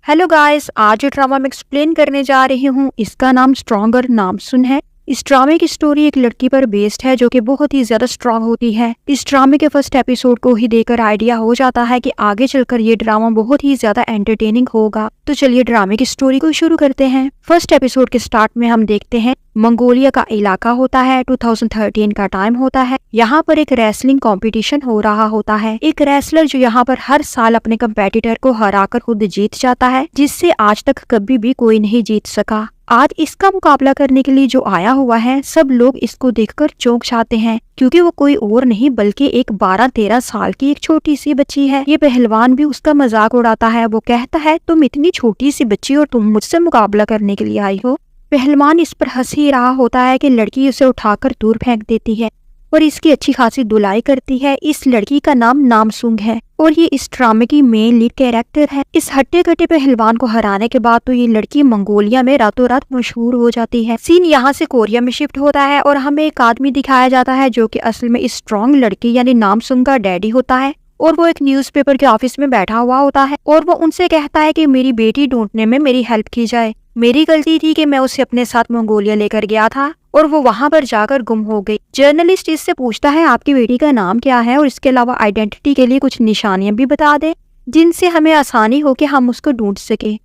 Hello guys, आज जो drama मैं एक्सप्लेन करने जा रही हूँ इसका नाम स्ट्रॉन्गर नामसुन है। इस ड्रामे की स्टोरी एक लड़की पर बेस्ड है जो कि बहुत ही ज्यादा स्ट्रांग होती है। इस ड्रामे के फर्स्ट एपिसोड को ही देखकर आइडिया हो जाता है कि आगे चलकर ये ड्रामा बहुत ही ज्यादा एंटरटेनिंग होगा। तो चलिए ड्रामे की स्टोरी को शुरू करते हैं। फर्स्ट एपिसोड के स्टार्ट में हम देखते हैं मंगोलिया का इलाका होता है। 2013 का टाइम होता है। यहाँ पर एक रेसलिंग कंपटीशन हो रहा होता है। एक रेसलर जो यहाँ पर हर साल अपने कंपेटिटर को हराकर खुद जीत जाता है, जिससे आज तक कभी भी कोई नहीं जीत सका। आज इसका मुकाबला करने के लिए जो आया हुआ है, सब लोग इसको देखकर चौंक जाते हैं क्योंकि वो कोई और नहीं बल्कि एक 12-13 साल की एक छोटी सी बच्ची है। ये पहलवान भी उसका मजाक उड़ाता है। वो कहता है तुम इतनी छोटी सी बच्ची और तुम मुझसे मुकाबला करने के लिए आई हो। पहलवान इस पर हंस ही रहा होता है कि लड़की उसे उठाकर दूर फेंक देती है और इसकी अच्छी खासी धुलाई करती है। इस लड़की का नाम नामसुंग है और ये इस ड्रामे की मेन लीड कैरेक्टर है। इस हट्टे कट्टे पहलवान को हराने के बाद तो ये लड़की मंगोलिया में रातों रात मशहूर हो जाती है। सीन यहाँ से कोरिया में शिफ्ट होता है और हमें एक आदमी दिखाया जाता है जो कि असल में इस स्ट्रॉन्ग लड़की यानी नामसुंग का डैडी होता है और वो एक न्यूज़पेपर के ऑफिस में बैठा हुआ होता है और वो उनसे कहता है कि मेरी बेटी ढूंढने में मेरी हेल्प की जाए। मेरी गलती थी कि मैं उसे अपने साथ मंगोलिया लेकर गया था और वो वहाँ पर जाकर गुम हो गई। जर्नलिस्ट इससे पूछता है आपकी बेटी का नाम क्या है और इसके अलावा आइडेंटिटी के लिए कुछ निशानियां भी बता दे जिनसे हमें आसानी हो कि हम उसको ढूंढ सके।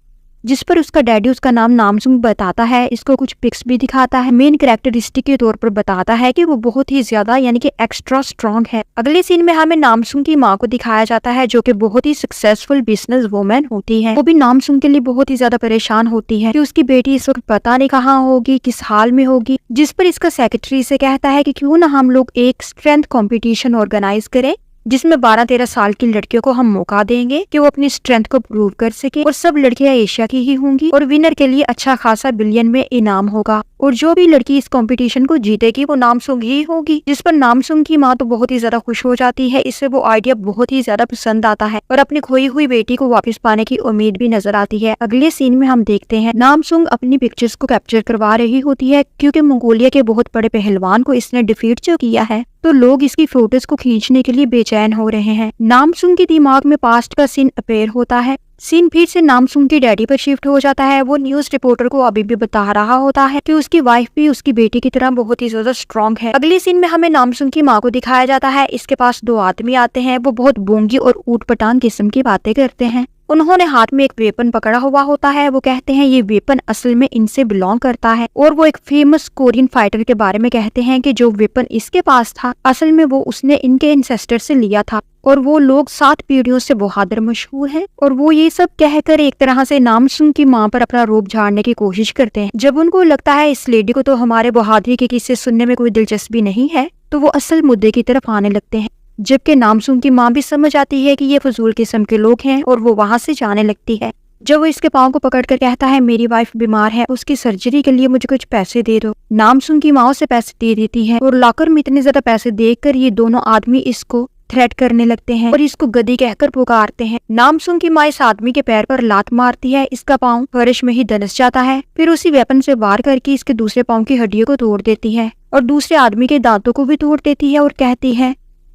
जिस पर उसका डैडी उसका नाम नामसुंग बताता है। इसको कुछ पिक्स भी दिखाता है। मेन कैरेक्टरिस्टिक के तौर पर बताता है कि वो बहुत ही ज्यादा यानी कि एक्स्ट्रा स्ट्रॉन्ग है। अगले सीन में हमें नामसुंग की माँ को दिखाया जाता है जो कि बहुत ही सक्सेसफुल बिजनेस वुमेन होती है। वो भी नामसुंग के लिए बहुत ही ज्यादा परेशान होती है कि उसकी बेटी इस वक्त पता नहीं कहाँ होगी, किस हाल में होगी। जिस पर इसका सेक्रेटरी से कहता है कि क्यों ना हम लोग एक स्ट्रेंथ कंपटीशन ऑर्गेनाइज करें जिसमें 12-13 साल की लड़कियों को हम मौका देंगे कि वो अपनी स्ट्रेंथ को प्रूव कर सके और सब लड़कियां एशिया की ही होंगी और विनर के लिए अच्छा खासा बिलियन में इनाम होगा और जो भी लड़की इस कंपटीशन को जीतेगी वो नामसुंग ही होगी। जिस पर नामसुंग की माँ तो बहुत ही ज्यादा खुश हो जाती है। इससे वो आइडिया बहुत ही ज्यादा पसंद आता है और अपनी खोई हुई बेटी को वापस पाने की उम्मीद भी नजर आती है। अगले सीन में हम देखते हैं नामसुंग अपनी पिक्चर्स को कैप्चर करवा रही होती है क्योंकि मंगोलिया के बहुत बड़े पहलवान को इसने डिफीट जो किया है तो लोग इसकी फोटोज को खींचने के लिए बेचैन हो रहे हैं। नामसुंग के दिमाग में पास्ट का सीन अपेयर होता है। सीन फिर से नामसुंग की डैडी पर शिफ्ट हो जाता है। वो न्यूज रिपोर्टर को अभी भी बता रहा होता है कि उसकी वाइफ भी उसकी बेटी की तरह बहुत ही ज्यादा स्ट्रॉन्ग है। अगले सीन में हमें नामसुंग की माँ को दिखाया जाता है। इसके पास 2 आदमी आते हैं। वो बहुत बोंगी और ऊटपटांग किस्म की बातें करते हैं। उन्होंने हाथ में एक वेपन पकड़ा हुआ होता है। वो कहते हैं ये वेपन असल में इनसे बिलोंग करता है और वो एक फेमस कोरियन फाइटर के बारे में कहते हैं कि जो वेपन इसके पास था असल में वो उसने इनके एंसेस्टर से लिया था और वो लोग 7 पीढ़ियों से बहादुर मशहूर हैं। और वो ये सब कहकर एक तरह से नामसुंग की माँ पर अपना रोब झाड़ने की कोशिश करते हैं। जब उनको लगता है इस लेडी को तो हमारे बहादुरी के किस्से सुनने में कोई दिलचस्पी नहीं है तो वो असल मुद्दे की तरफ आने लगते हैं। जबकि नामसुंग की माँ भी समझ आती है कि ये फजूल किस्म के लोग हैं और वो वहाँ से जाने लगती है। जब वो इसके पाँव को पकड़कर कहता है मेरी वाइफ बीमार है, उसकी सर्जरी के लिए मुझे कुछ पैसे दे दो। नामसुंग की माँ उसे पैसे दे देती है और लॉकर में इतने ज्यादा पैसे देखकर ये दोनों आदमी इसको थ्रेट करने लगते हैं और इसको गधी कहकर पुकारते हैं। नामसुंग की माँ इस आदमी के पैर पर लात मारती है। इसका पाँव फर्श में ही धंस जाता है। फिर उसी वेपन से वार करके इसके दूसरे पाँव की हड्डियों को तोड़ देती है और दूसरे आदमी के दांतों को भी तोड़ देती है और कहती है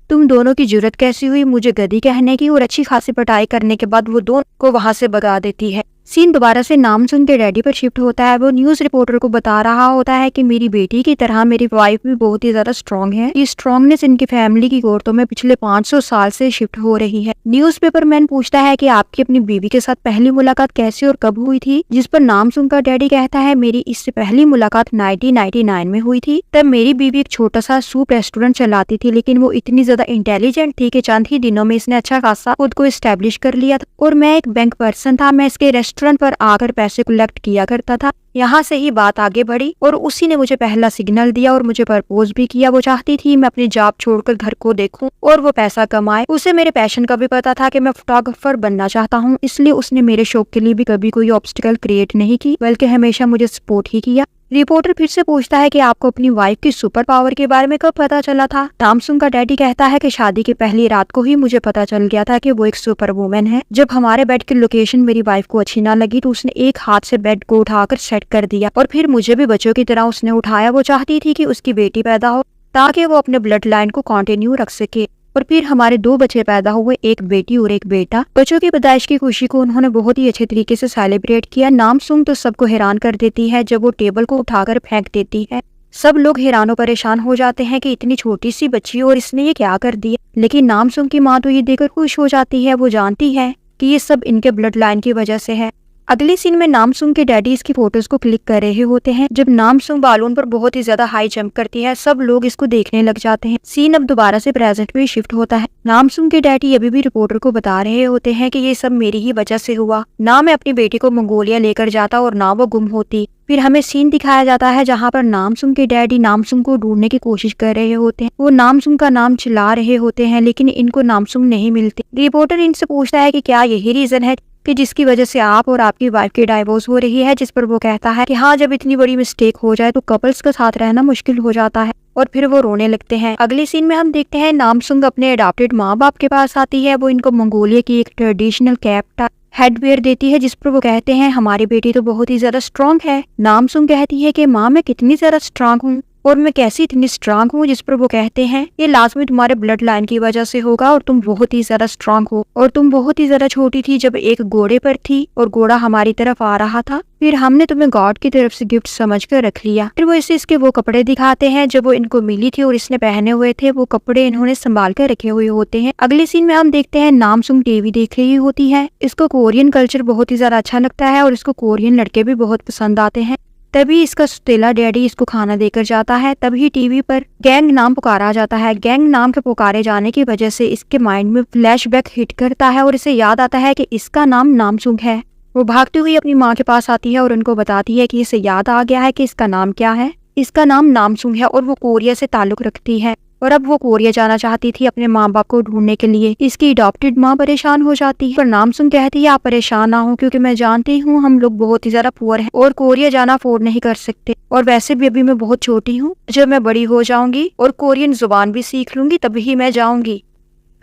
तुम दोनों की जुर्रत कैसी हुई मुझे गधी कहने की। और अच्छी खासी पिटाई करने के बाद वो दोनों को वहाँ से भगा देती है। सीन दोबारा से नामसुंग के डैडी पर शिफ्ट होता है। वो न्यूज रिपोर्टर को बता रहा होता है कि मेरी बेटी की तरह मेरी वाइफ भी बहुत ही ज्यादा स्ट्रॉन्ग है। ये स्ट्रॉन्गनेस इनकी फैमिली की औरतों में पिछले 500 साल से शिफ्ट हो रही है। न्यूज़पेपर मैन पूछता है कि आपकी अपनी बीवी के साथ पहली मुलाकात कैसे और कब हुई थी। जिस पर नामसुंग का डैडी कहता है मेरी इससे पहली मुलाकात 1999 में हुई थी। तब मेरी बीवी एक छोटा सा सूप रेस्टोरेंट चलाती थी लेकिन वो इतनी ज्यादा इंटेलिजेंट थी कि चंद ही दिनों में इसने अच्छा खासा खुद को एस्टेब्लिश कर लिया था और मैं एक बैंक पर्सन था। मैं इसके रेस्टोरेंट पर आकर पैसे कलेक्ट किया करता था। यहाँ से ही बात आगे बढ़ी और उसी ने मुझे पहला सिग्नल दिया और मुझे प्रपोज भी किया। वो चाहती थी मैं अपनी जॉब छोड़कर घर को देखूं और वो पैसा कमाए। उसे मेरे पैशन का भी पता था कि मैं फोटोग्राफर बनना चाहता हूँ, इसलिए उसने मेरे शौक के लिए भी कभी कोई ऑब्स्टिकल क्रिएट नहीं की बल्कि हमेशा मुझे सपोर्ट ही किया। रिपोर्टर फिर से पूछता है कि आपको अपनी वाइफ की सुपर पावर के बारे में कब पता चला था। नामसुंग का डैडी कहता है कि शादी की पहली रात को ही मुझे पता चल गया था कि वो एक सुपर वुमेन है। जब हमारे बेड की लोकेशन मेरी वाइफ को अच्छी ना लगी तो उसने एक हाथ से बेड को उठाकर सेट कर दिया और फिर मुझे भी बच्चों की तरह उसने उठाया। वो चाहती थी कि उसकी बेटी पैदा हो ताकि वो अपने ब्लड लाइन को कंटिन्यू रख सके। और फिर हमारे 2 बच्चे पैदा हुए, एक बेटी और एक बेटा। बच्चों की पैदाइश की खुशी को उन्होंने बहुत ही अच्छे तरीके से सेलिब्रेट किया। नामसुंग तो सबको हैरान कर देती है जब वो टेबल को उठाकर फेंक देती है। सब लोग हैरान और परेशान हो जाते हैं कि इतनी छोटी सी बच्ची और इसने ये क्या कर दिया। लेकिन नामसुंग की माँ तो ये देखकर खुश हो जाती है। वो जानती है कि ये सब इनके ब्लड लाइन की वजह से है। अगले सीन में नामसुंग के डैडी इसकी फोटोज को क्लिक कर रहे होते हैं। जब नामसुंग बालून पर बहुत ही ज्यादा हाई जंप करती है, सब लोग इसको देखने लग जाते हैं। सीन अब दोबारा से प्रेजेंट में शिफ्ट होता है। नामसुंग के डैडी अभी भी रिपोर्टर को बता रहे होते हैं कि ये सब मेरी ही वजह से हुआ। ना मैं अपनी बेटी को मंगोलिया लेकर जाता और ना वो गुम होती। फिर हमें सीन दिखाया जाता है जहाँ पर नामसुंग के डैडी नामसुंग को ढूंढने की कोशिश कर रहे होते हैं। वो नामसुंग का नाम चिल्ला रहे होते हैं लेकिन इनको नामसुंग नहीं मिलती। रिपोर्टर इनसे पूछता है कि क्या यही रीजन है कि जिसकी वजह से आप और आपकी वाइफ की डाइवोर्स हो रही है, जिस पर वो कहता है कि हाँ, जब इतनी बड़ी मिस्टेक हो जाए तो कपल्स का साथ रहना मुश्किल हो जाता है। और फिर वो रोने लगते हैं। अगले सीन में हम देखते हैं नामसुंग अपने अडॉप्टेड माँ बाप के पास आती है। वो इनको मंगोलिया की एक ट्रेडिशनल कैप हेडवेयर देती है जिस पर वो कहते हैं हमारी बेटी तो बहुत ही ज्यादा स्ट्रांग है। नामसुंग कहती है कि माँ मैं कितनी ज्यादा स्ट्रांग हूँ और मैं कैसी इतनी स्ट्रांग हूँ, जिस पर वो कहते हैं ये लाजमी तुम्हारे ब्लड लाइन की वजह से होगा और तुम बहुत ही ज्यादा स्ट्रांग हो और तुम बहुत ही ज्यादा छोटी थी जब एक घोड़े पर थी और घोड़ा हमारी तरफ आ रहा था। फिर हमने तुम्हें गॉड की तरफ से गिफ्ट समझ कर रख लिया। फिर वो इसे इसके वो कपड़े दिखाते हैं जब वो इनको मिली थी और इसने पहने हुए थे। वो कपड़े इन्होंने संभाल कर रखे हुए होते हैं। अगले सीन में हम देखते हैं नामसुंग टीवी देख रही होती है। इसको कोरियन कल्चर बहुत ही ज्यादा अच्छा लगता है और इसको कोरियन लड़के भी बहुत पसंद आते हैं। तभी इसका सुतेला डैडी इसको खाना देकर जाता है। तभी टीवी पर गैंग नाम पुकारा जाता है। गैंग नाम के पुकारे जाने की वजह से इसके माइंड में फ्लैशबैक हिट करता है और इसे याद आता है कि इसका नाम नामसुंग है। वो भागती हुई अपनी माँ के पास आती है और उनको बताती है कि इसे याद आ गया है कि इसका नाम क्या है। इसका नाम नामसुंग है और वो कोरिया से ताल्लुक रखती है और अब वो कोरिया जाना चाहती थी अपने माँ बाप को ढूंढने के लिए। इसकी अडॉप्टेड माँ परेशान हो जाती है पर नामसुंग कहती है आप परेशान ना हो क्योंकि मैं जानती हूँ हम लोग बहुत ही ज्यादा पुअर हैं और कोरिया जाना अफोर्ड नहीं कर सकते और वैसे भी अभी मैं बहुत छोटी हूँ। जब मैं बड़ी हो जाऊंगी और कोरियन जुबान भी सीख लूंगी तभी मैं जाऊंगी।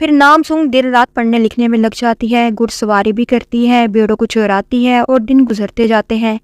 फिर नामसुंग दिन रात पढ़ने लिखने में लग जाती है, घुड़सवारी भी करती है, भेड़ों को चराती है और दिन गुजरते जाते हैं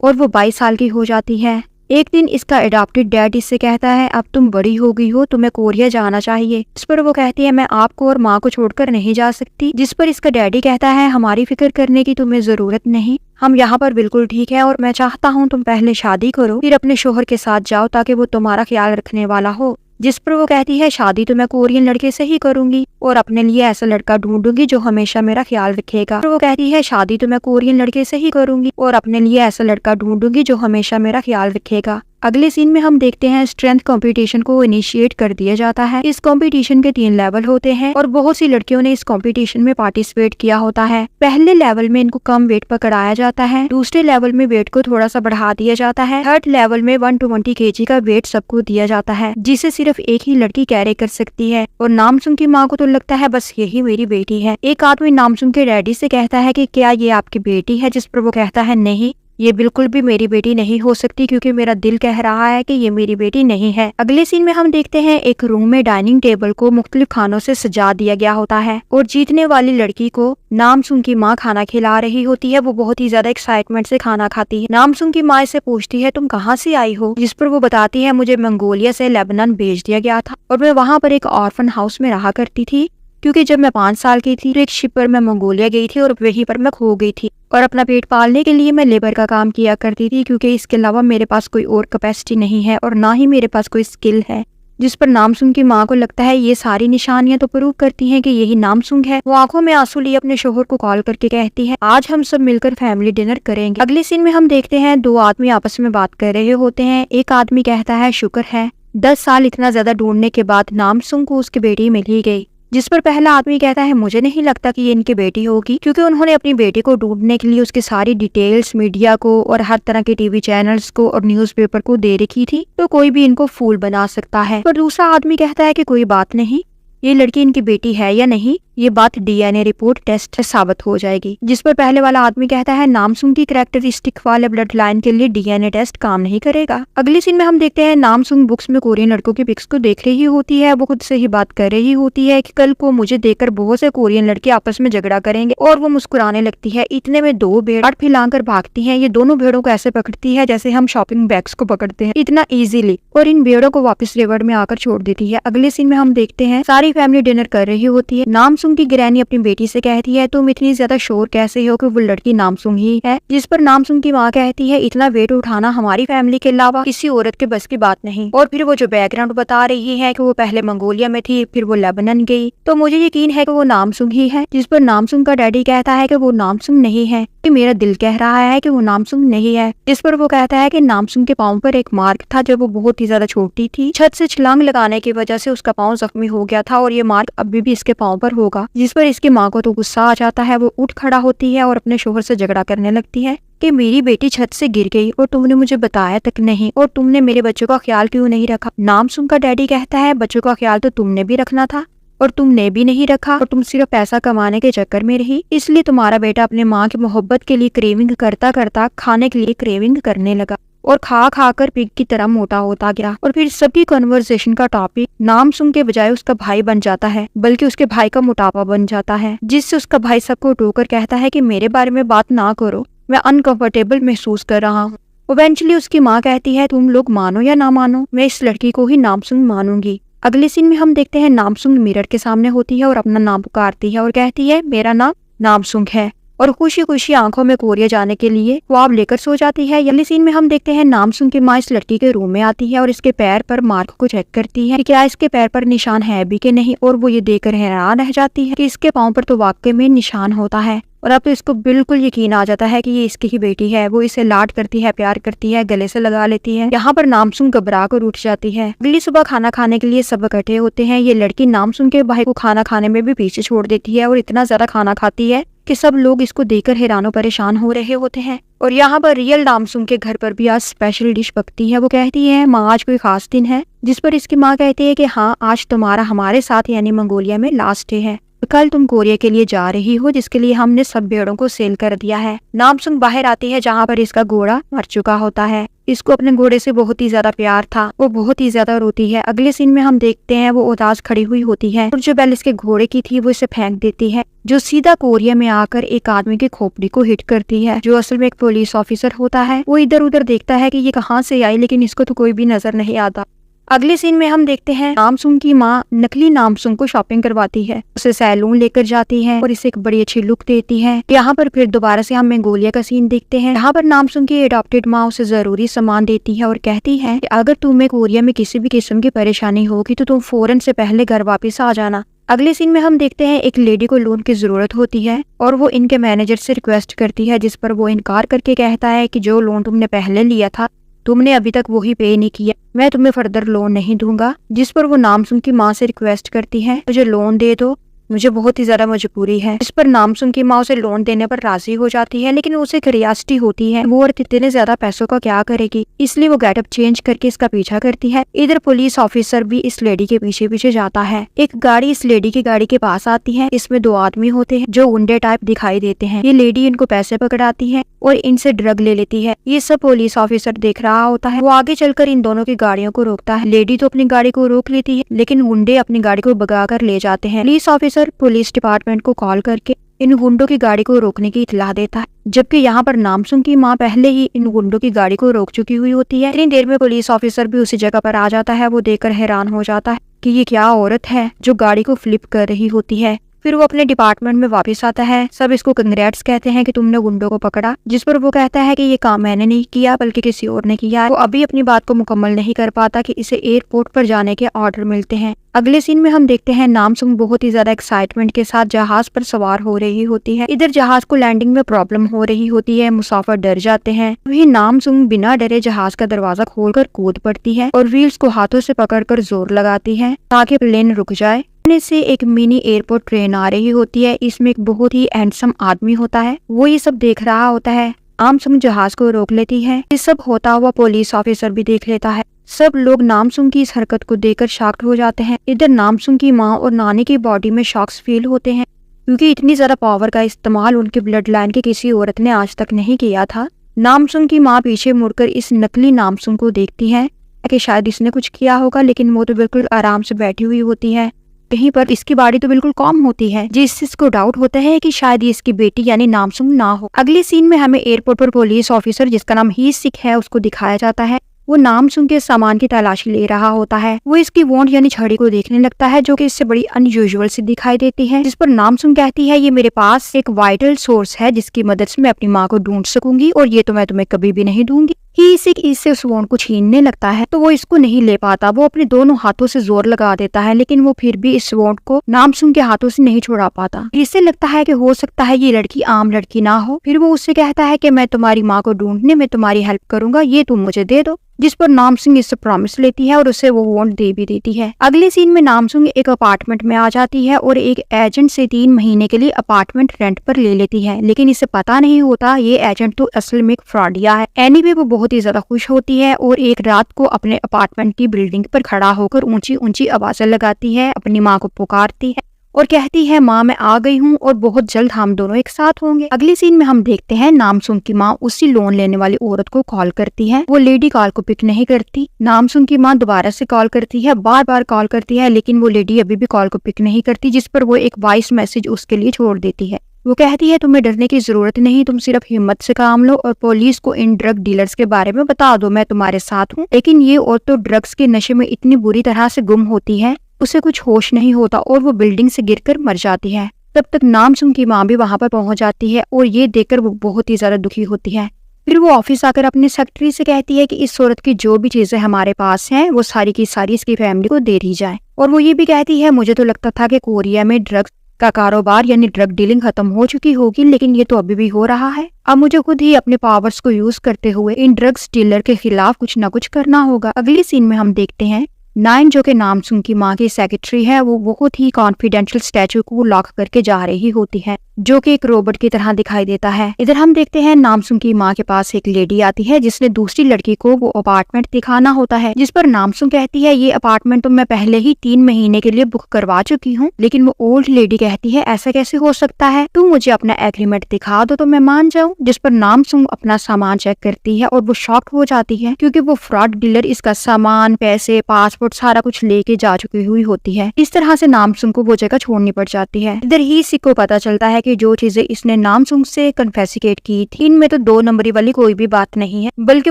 और वो 22 साल की हो जाती है। एक दिन इसका अडॉप्टेड डैड इससे कहता है अब तुम बड़ी हो गई हो, तुम्हें कोरिया जाना चाहिए। इस पर वो कहती है मैं आपको और माँ को छोड़कर नहीं जा सकती। जिस पर इसका डैडी कहता है हमारी फिक्र करने की तुम्हें जरूरत नहीं, हम यहाँ पर बिल्कुल ठीक है और मैं चाहता हूँ तुम पहले शादी करो फिर अपने शोहर के साथ जाओ ताकि वो तुम्हारा ख्याल रखने वाला हो। जिस पर वो कहती है शादी तो मैं कोरियन लड़के से ही करूंगी और अपने लिए ऐसा लड़का ढूंढूंगी जो हमेशा मेरा ख्याल रखेगा। तो वो कहती है शादी तो मैं कोरियन लड़के से ही करूंगी और अपने लिए ऐसा लड़का ढूंढूंगी जो हमेशा मेरा ख्याल रखेगा। अगले सीन में हम देखते हैं स्ट्रेंथ कंपटीशन को इनिशिएट कर दिया जाता है। इस कंपटीशन के 3 लेवल होते हैं और बहुत सी लड़कियों ने इस कंपटीशन में पार्टिसिपेट किया होता है। पहले लेवल में इनको कम वेट पर कराया जाता है, दूसरे लेवल में वेट को थोड़ा सा बढ़ा दिया जाता है, थर्ड लेवल में 120 kg का वेट सबको दिया जाता है जिसे सिर्फ एक ही लड़की कैरी कर सकती है। और नामसुंग की माँ को तो लगता है बस यही मेरी बेटी है। एक आदमी नामसुंग के डैडी से कहता है कि क्या ये आपकी बेटी है, जिस पर वो कहता है नहीं, ये बिल्कुल भी मेरी बेटी नहीं हो सकती क्योंकि मेरा दिल कह रहा है कि ये मेरी बेटी नहीं है। अगले सीन में हम देखते हैं एक रूम में डाइनिंग टेबल को मुख्तलिफ खानों से सजा दिया गया होता है और जीतने वाली लड़की को नामसुंग की माँ खाना खिला रही होती है। वो बहुत ही ज्यादा एक्साइटमेंट से खाना खाती है। नामसुंग की माँ से पूछती है तुम कहाँ से आई हो, जिस पर वो बताती है मुझे मंगोलिया से लेबनान भेज दिया गया था और मैं वहाँ पर एक ऑर्फन हाउस में रहा करती थी क्योंकि जब मैं 5 साल की थी तो एक शिप पर मैं मंगोलिया गई थी और वहीं पर मैं खो गई थी और अपना पेट पालने के लिए मैं लेबर का काम किया करती थी क्योंकि इसके अलावा मेरे पास कोई और कैपेसिटी नहीं है और ना ही मेरे पास कोई स्किल है। जिस पर नामसुंग की माँ को लगता है ये सारी निशानियां तो प्रूव करती हैं कि यही नामसुंग है। वो आंखों में आंसू लिए अपने शोहर को कॉल करके कहती है आज हम सब मिलकर फैमिली डिनर करेंगे। अगले सीन में हम देखते हैं 2 आदमी आपस में बात कर रहे होते हैं। एक आदमी कहता है शुक्र है 10 साल इतना ज्यादा ढूंढने के बाद नामसुंग को उसकी बेटी मिल ही गई। जिस पर पहला आदमी कहता है मुझे नहीं लगता कि ये इनकी बेटी होगी क्योंकि उन्होंने अपनी बेटी को ढूंढने के लिए उसकी सारी डिटेल्स मीडिया को और हर तरह के टीवी चैनल्स को और न्यूज़पेपर को दे रखी थी, तो कोई भी इनको फूल बना सकता है। पर दूसरा आदमी कहता है कि कोई बात नहीं, ये लड़की इनकी बेटी है या नहीं ये बात डीएनए रिपोर्ट टेस्ट से साबित हो जाएगी। जिस पर पहले वाला आदमी कहता है नामसुंग की कैरेक्टरिस्टिक वाले ब्लड लाइन के लिए डीएनए टेस्ट काम नहीं करेगा। अगली सीन में हम देखते हैं नामसुंग बुक्स में कोरियन लड़कों की पिक्स को देख रही होती है। वो खुद से ही बात कर रही होती है कि कल को मुझे देखकर बहुत से कोरियन लड़के आपस में झगड़ा करेंगे, और वो मुस्कुराने लगती है। इतने में दो भेड़ फैलाकर भागती हैं। ये दोनों भेड़ों को ऐसे पकड़ती है जैसे हम शॉपिंग बैग्स को पकड़ते हैं, इतना इजीली, और इन भेड़ों को वापस रिवर में आकर छोड़ देती है। अगले सीन में हम देखते हैं सारी फैमिली डिनर कर रही होती है। नामसुंग की ग्रैनी अपनी बेटी से कहती है तुम इतनी ज्यादा शोर कैसे हो कि वो लड़की नामसुंग ही है। जिस पर नामसुंग की माँ कहती है इतना वेट उठाना हमारी फैमिली के अलावा किसी औरत के बस की बात नहीं। और फिर वो जो बैकग्राउंड बता रही है कि वो पहले मंगोलिया में थी, फिर वो लेबनान गई, तो मुझे यकीन है कि वो नामसुंग ही है। जिस पर नामसुंग का डैडी कहता है कि वो नामसुंग नहीं है, कि मेरा दिल कह रहा है कि वो नामसुंग नहीं है। जिस पर वो कहता है कि नामसुंग के पाँव पर एक मार्क था जब वो बहुत ही ज्यादा छोटी थी। छत से छलांग लगाने की वजह से उसका पाँव जख्मी हो गया था और ये मार्क अभी भी इसके पाँव पर होगा। जिस पर इसकी माँ को तो गुस्सा आ जाता है। वो उठ खड़ा होती है और अपने शोहर से झगड़ा करने लगती है कि मेरी बेटी छत से गिर गई और तुमने मुझे बताया तक नहीं, और तुमने मेरे बच्चों का ख्याल क्यों नहीं रखा। नामसुंग का डैडी कहता है बच्चों का ख्याल तो तुमने भी रखना था और तुमने भी नहीं रखा, और तुम सिर्फ पैसा कमाने के चक्कर में रही, इसलिए तुम्हारा बेटा अपने माँ की मोहब्बत के लिए क्रेविंग करता करता खाने के लिए क्रेविंग करने लगा और खा खा कर पिग की तरह मोटा होता गया। और फिर सबकी कन्वर्सेशन का टॉपिक नामसुंग के बजाय उसका भाई बन जाता है, बल्कि उसके भाई का मोटापा बन जाता है, जिससे उसका भाई सबको टोकर कहता है कि मेरे बारे में बात ना करो, मैं अनकंफर्टेबल महसूस कर रहा हूँ। इवेंचुअली उसकी माँ कहती है तुम लोग मानो या ना मानो, मैं इस लड़की को ही नामसुंग मानूंगी। अगले सीन में हम देखते हैं नामसुंग मिरर के सामने होती है और अपना नाम पुकारती है और कहती है मेरा नाम नामसुंग है, और खुशी खुशी आंखों में कोरिया जाने के लिए ख्वाब लेकर सो जाती है। अगले सीन में हम देखते हैं नामसुंग की माँ इस लड़की के रूम में आती है और इसके पैर पर मार्क को चेक करती है कि क्या इसके पैर पर निशान है भी कि नहीं, और वो ये देखकर हैरान रह जाती है कि इसके पाँव पर तो वाकई में निशान होता है। और अब तो इसको बिल्कुल यकीन आ जाता है कि ये इसकी ही बेटी है। वो इसे लाड करती है, प्यार करती है, गले से लगा लेती है। यहाँ पर नामसुंग घबरा कर उठ जाती है। अगली सुबह खाना खाने के लिए सब इकट्ठे होते हैं। ये लड़की नामसुंग के भाई को खाना खाने में भी पीछे छोड़ देती है और इतना ज्यादा खाना खाती है कि सब लोग इसको देखकर हैरान परेशान हो रहे होते हैं। और यहाँ पर रियल नामसुंग के घर पर भी आज स्पेशल डिश पकती है। वो कहती है माँ आज कोई खास दिन है। जिस पर इसकी माँ कहती है कि हाँ आज तुम्हारा हमारे साथ यानी मंगोलिया में लास्ट डे है, कल तुम कोरिया के लिए जा रही हो जिसके लिए हमने सब भेड़ों को सेल कर दिया है। नामसुंग बाहर आती है जहाँ पर इसका घोड़ा मर चुका होता है। इसको अपने घोड़े से बहुत ही ज्यादा प्यार था, वो बहुत ही ज्यादा रोती है। अगले सीन में हम देखते हैं वो उदास खड़ी हुई होती है और जो बैल इसके घोड़े की थी वो इसे फेंक देती है, जो सीधा कोरिया में आकर एक आदमी की खोपड़ी को हिट करती है, जो असल में एक पुलिस ऑफिसर होता है। वो इधर उधर देखता है कि ये कहाँ से आई, लेकिन इसको तो कोई भी नजर नहीं आता। अगले सीन में हम देखते हैं नामसुंग की माँ नकली नामसुंग को शॉपिंग करवाती है, उसे सैलून लेकर जाती है और इसे एक बड़ी अच्छी लुक देती है। यहाँ पर फिर दोबारा से हम मंगोलिया का सीन देखते हैं। यहाँ पर नामसुंग की एडॉप्टेड माँ उसे जरूरी सामान देती है और कहती है कि अगर तुम्हें कोरिया में किसी भी किस्म की परेशानी होगी तो तुम फौरन से पहले घर वापस आ जाना। अगले सीन में हम देखते हैं एक लेडी को लोन की जरूरत होती है और वो इनके मैनेजर से रिक्वेस्ट करती है, जिस पर वो इनकार करके कहता है कि जो लोन तुमने पहले लिया था तुमने अभी तक वही पे नहीं किया, मैं तुम्हें फर्दर लोन नहीं दूंगा। जिस पर वो नामसुंग की माँ से रिक्वेस्ट करती है मुझे लोन दे दो, मुझे बहुत ही ज्यादा मजबूरी है। इस पर नामसुंग की माँ उसे लोन देने पर राजी हो जाती है, लेकिन उसे क्यूरियोसिटी होती है वो औरत इतने ज्यादा पैसों का क्या करेगी, इसलिए वो गेटअप चेंज करके इसका पीछा करती है। इधर पुलिस ऑफिसर भी इस लेडी के पीछे पीछे जाता है। एक गाड़ी इस लेडी की गाड़ी के पास आती है, इसमें दो आदमी होते हैं जो गुंडे टाइप दिखाई देते हैं। ये लेडी इनको पैसे पकड़ाती है और इनसे ड्रग ले लेती है। ये सब पुलिस ऑफिसर देख रहा होता है। वो आगे चलकर इन दोनों की गाड़ियों को रोकता है। लेडी तो अपनी गाड़ी को रोक लेती है, लेकिन गुंडे अपनी गाड़ी को भगा कर ले जाते हैं। पुलिस ऑफिसर पुलिस डिपार्टमेंट को कॉल करके इन गुंडों की गाड़ी को रोकने की इत्तला देता है, जबकि यहाँ पर नामसुंग की माँ पहले ही इन गुंडों की गाड़ी को रोक चुकी हुई होती है। इतनी देर में पुलिस ऑफिसर भी उसी जगह पर आ जाता है। वो देखकर हैरान हो जाता है कि ये क्या औरत है जो गाड़ी को फ्लिप कर रही होती है। फिर वो अपने डिपार्टमेंट में वापस आता है। सब इसको कंग्रेट्स कहते हैं कि तुमने गुंडों को पकड़ा, जिस पर वो कहता है कि ये काम मैंने नहीं किया बल्कि किसी और ने किया है। वो अभी अपनी बात को मुकम्मल नहीं कर पाता कि इसे एयरपोर्ट पर जाने के ऑर्डर मिलते हैं। अगले सीन में हम देखते हैं नामसुंग बहुत ही ज्यादा एक्साइटमेंट के साथ जहाज पर सवार हो रही होती है। इधर जहाज को लैंडिंग में प्रॉब्लम हो रही होती है, मुसाफिर डर जाते हैं। वही नामसुंग बिना डरे जहाज का दरवाजा खोलकर कूद पड़ती है और व्हील्स को हाथों से पकड़कर जोर लगाती है ताकि प्लेन रुक जाए। से एक मिनी एयरपोर्ट ट्रेन आ रही होती है। इसमें एक बहुत ही हैंडसम आदमी होता है, वो ये सब देख रहा होता है। नामसुंग जहाज को रोक लेती है। ये सब होता हुआ पुलिस ऑफिसर भी देख लेता है। सब लोग नामसुंग की इस हरकत को देखकर शॉक्ड हो जाते हैं। इधर नामसुंग की माँ और नानी की बॉडी में शॉक्स फील होते हैं, क्योंकि इतनी ज्यादा पावर का इस्तेमाल उनके ब्लड लाइन की किसी औरत ने आज तक नहीं किया था। नामसुंग की माँ पीछे मुड़कर इस नकली नामसुंग को देखती है कि शायद इसने कुछ किया होगा, लेकिन वो तो बिल्कुल आराम से बैठी हुई होती है। कहीं पर इसकी बॉडी तो बिल्कुल कॉम होती है, जिससे इसको डाउट होता है कि शायद ये इसकी बेटी यानी नामसुंग ना हो। अगले सीन में हमें एयरपोर्ट पर पुलिस ऑफिसर जिसका नाम ही सिक है उसको दिखाया जाता है। वो नामसुंग के सामान की तलाशी ले रहा होता है। वो इसकी वॉन्ट यानी छड़ी को देखने लगता है, जो कि इससे बड़ी अनयूजुअल सी दिखाई देती है, जिस पर नामसुंग कहती है ये मेरे पास एक वाइटल सोर्स है जिसकी मदद से मैं अपनी माँ को ढूंढ सकूंगी, और ये तो मैं तुम्हें कभी भी नहीं दूंगी। ही सिक इससे उस वॉन्ट को छीनने लगता है, तो वो इसको नहीं ले पाता। वो अपने दोनों हाथों से जोर लगा देता है, लेकिन वो फिर भी इस वॉन्ट को नामसुंग के हाथों से नहीं छुड़ा पाता। इससे लगता है कि हो सकता है ये लड़की आम लड़की ना हो। फिर वो उससे कहता है कि मैं तुम्हारी माँ को ढूंढने में तुम्हारी हेल्प करूंगा, ये तुम मुझे दे दो। जिस पर नामसुंग इससे प्रॉमिस लेती है और उसे वो वॉन्ट दे भी देती है। अगले सीन में नामसुंग एक अपार्टमेंट में आ जाती है और एक एजेंट से 3 महीने के लिए अपार्टमेंट रेंट पर ले लेती है, लेकिन इसे पता नहीं होता ये एजेंट तो असल में एक फ्रॉडिया है। एनीवे वो बहुत ही ज्यादा खुश होती है और एक रात को अपने अपार्टमेंट की बिल्डिंग पर खड़ा होकर ऊंची ऊंची आवाजें लगाती है, अपनी माँ को पुकारती है और कहती है माँ मैं आ गई हूँ और बहुत जल्द हम दोनों एक साथ होंगे। अगले सीन में हम देखते हैं नामसुंग की माँ उसी लोन लेने वाली औरत को कॉल करती है। वो लेडी कॉल को पिक नहीं करती। नामसुंग की माँ दोबारा से कॉल करती है, बार बार कॉल करती है, लेकिन वो लेडी अभी भी कॉल को पिक नहीं करती, जिस पर वो एक वॉइस मैसेज उसके लिए छोड़ देती है। वो कहती है तुम्हें डरने की जरूरत नहीं, तुम सिर्फ हिम्मत से काम लो और पुलिस को इन ड्रग डीलर्स के बारे में बता दो, मैं तुम्हारे साथ हूँ। लेकिन ये औरत तो ड्रग्स के नशे में इतनी बुरी तरह से गुम होती है, उसे कुछ होश नहीं होता और वो बिल्डिंग से गिरकर मर जाती है। तब तक नामसुंग की माँ भी वहाँ पर पहुँच जाती है और ये देखकर वो बहुत ही ज्यादा दुखी होती है। फिर वो ऑफिस आकर अपने सेक्रेटरी से कहती है कि इस औरत की जो भी चीजें हमारे पास हैं वो सारी की सारी इसकी फैमिली को दे दी जाए। और वो ये भी कहती है मुझे तो लगता था कि कोरिया में ड्रग्स का कारोबार यानी ड्रग डीलिंग खत्म हो चुकी होगी, लेकिन ये तो अभी भी हो रहा है। अब मुझे खुद ही अपने पावर्स को यूज करते हुए इन ड्रग्स डीलर के खिलाफ कुछ न कुछ करना होगा। अगले सीन में हम देखते हैं नाइन जो कि नामसुंग की माँ की सेक्रेटरी है, वो बहुत ही कॉन्फिडेंशियल स्टैचू को लॉक करके जा रही होती है, जो कि एक रोबोट की तरह दिखाई देता है। इधर हम देखते हैं नामसुंग की माँ के पास एक लेडी आती है जिसने दूसरी लड़की को वो अपार्टमेंट दिखाना होता है, जिस पर नामसुंग कहती है ये अपार्टमेंट तो मैं पहले ही 3 महीने के लिए बुक करवा चुकी हूँ। लेकिन वो ओल्ड लेडी कहती है ऐसा कैसे हो सकता है, तुम मुझे अपना एग्रीमेंट दिखा दो तो मैं मान जाऊँ। जिस पर नामसुंग अपना सामान चेक करती है और वो शॉक्ड हो जाती है, क्योंकि वो फ्रॉड डीलर इसका सामान, पैसे, पासपोर्ट सारा कुछ लेके जा चुकी हुई होती है। इस तरह से नामसुंग को वो जगह छोड़नी पड़ जाती है। इधर ही सिक को पता चलता है कि जो चीजें इसने नामसुंग से कन्फेसिकेट की थी इनमें तो 2 नंबरी वाली कोई भी बात नहीं है, बल्कि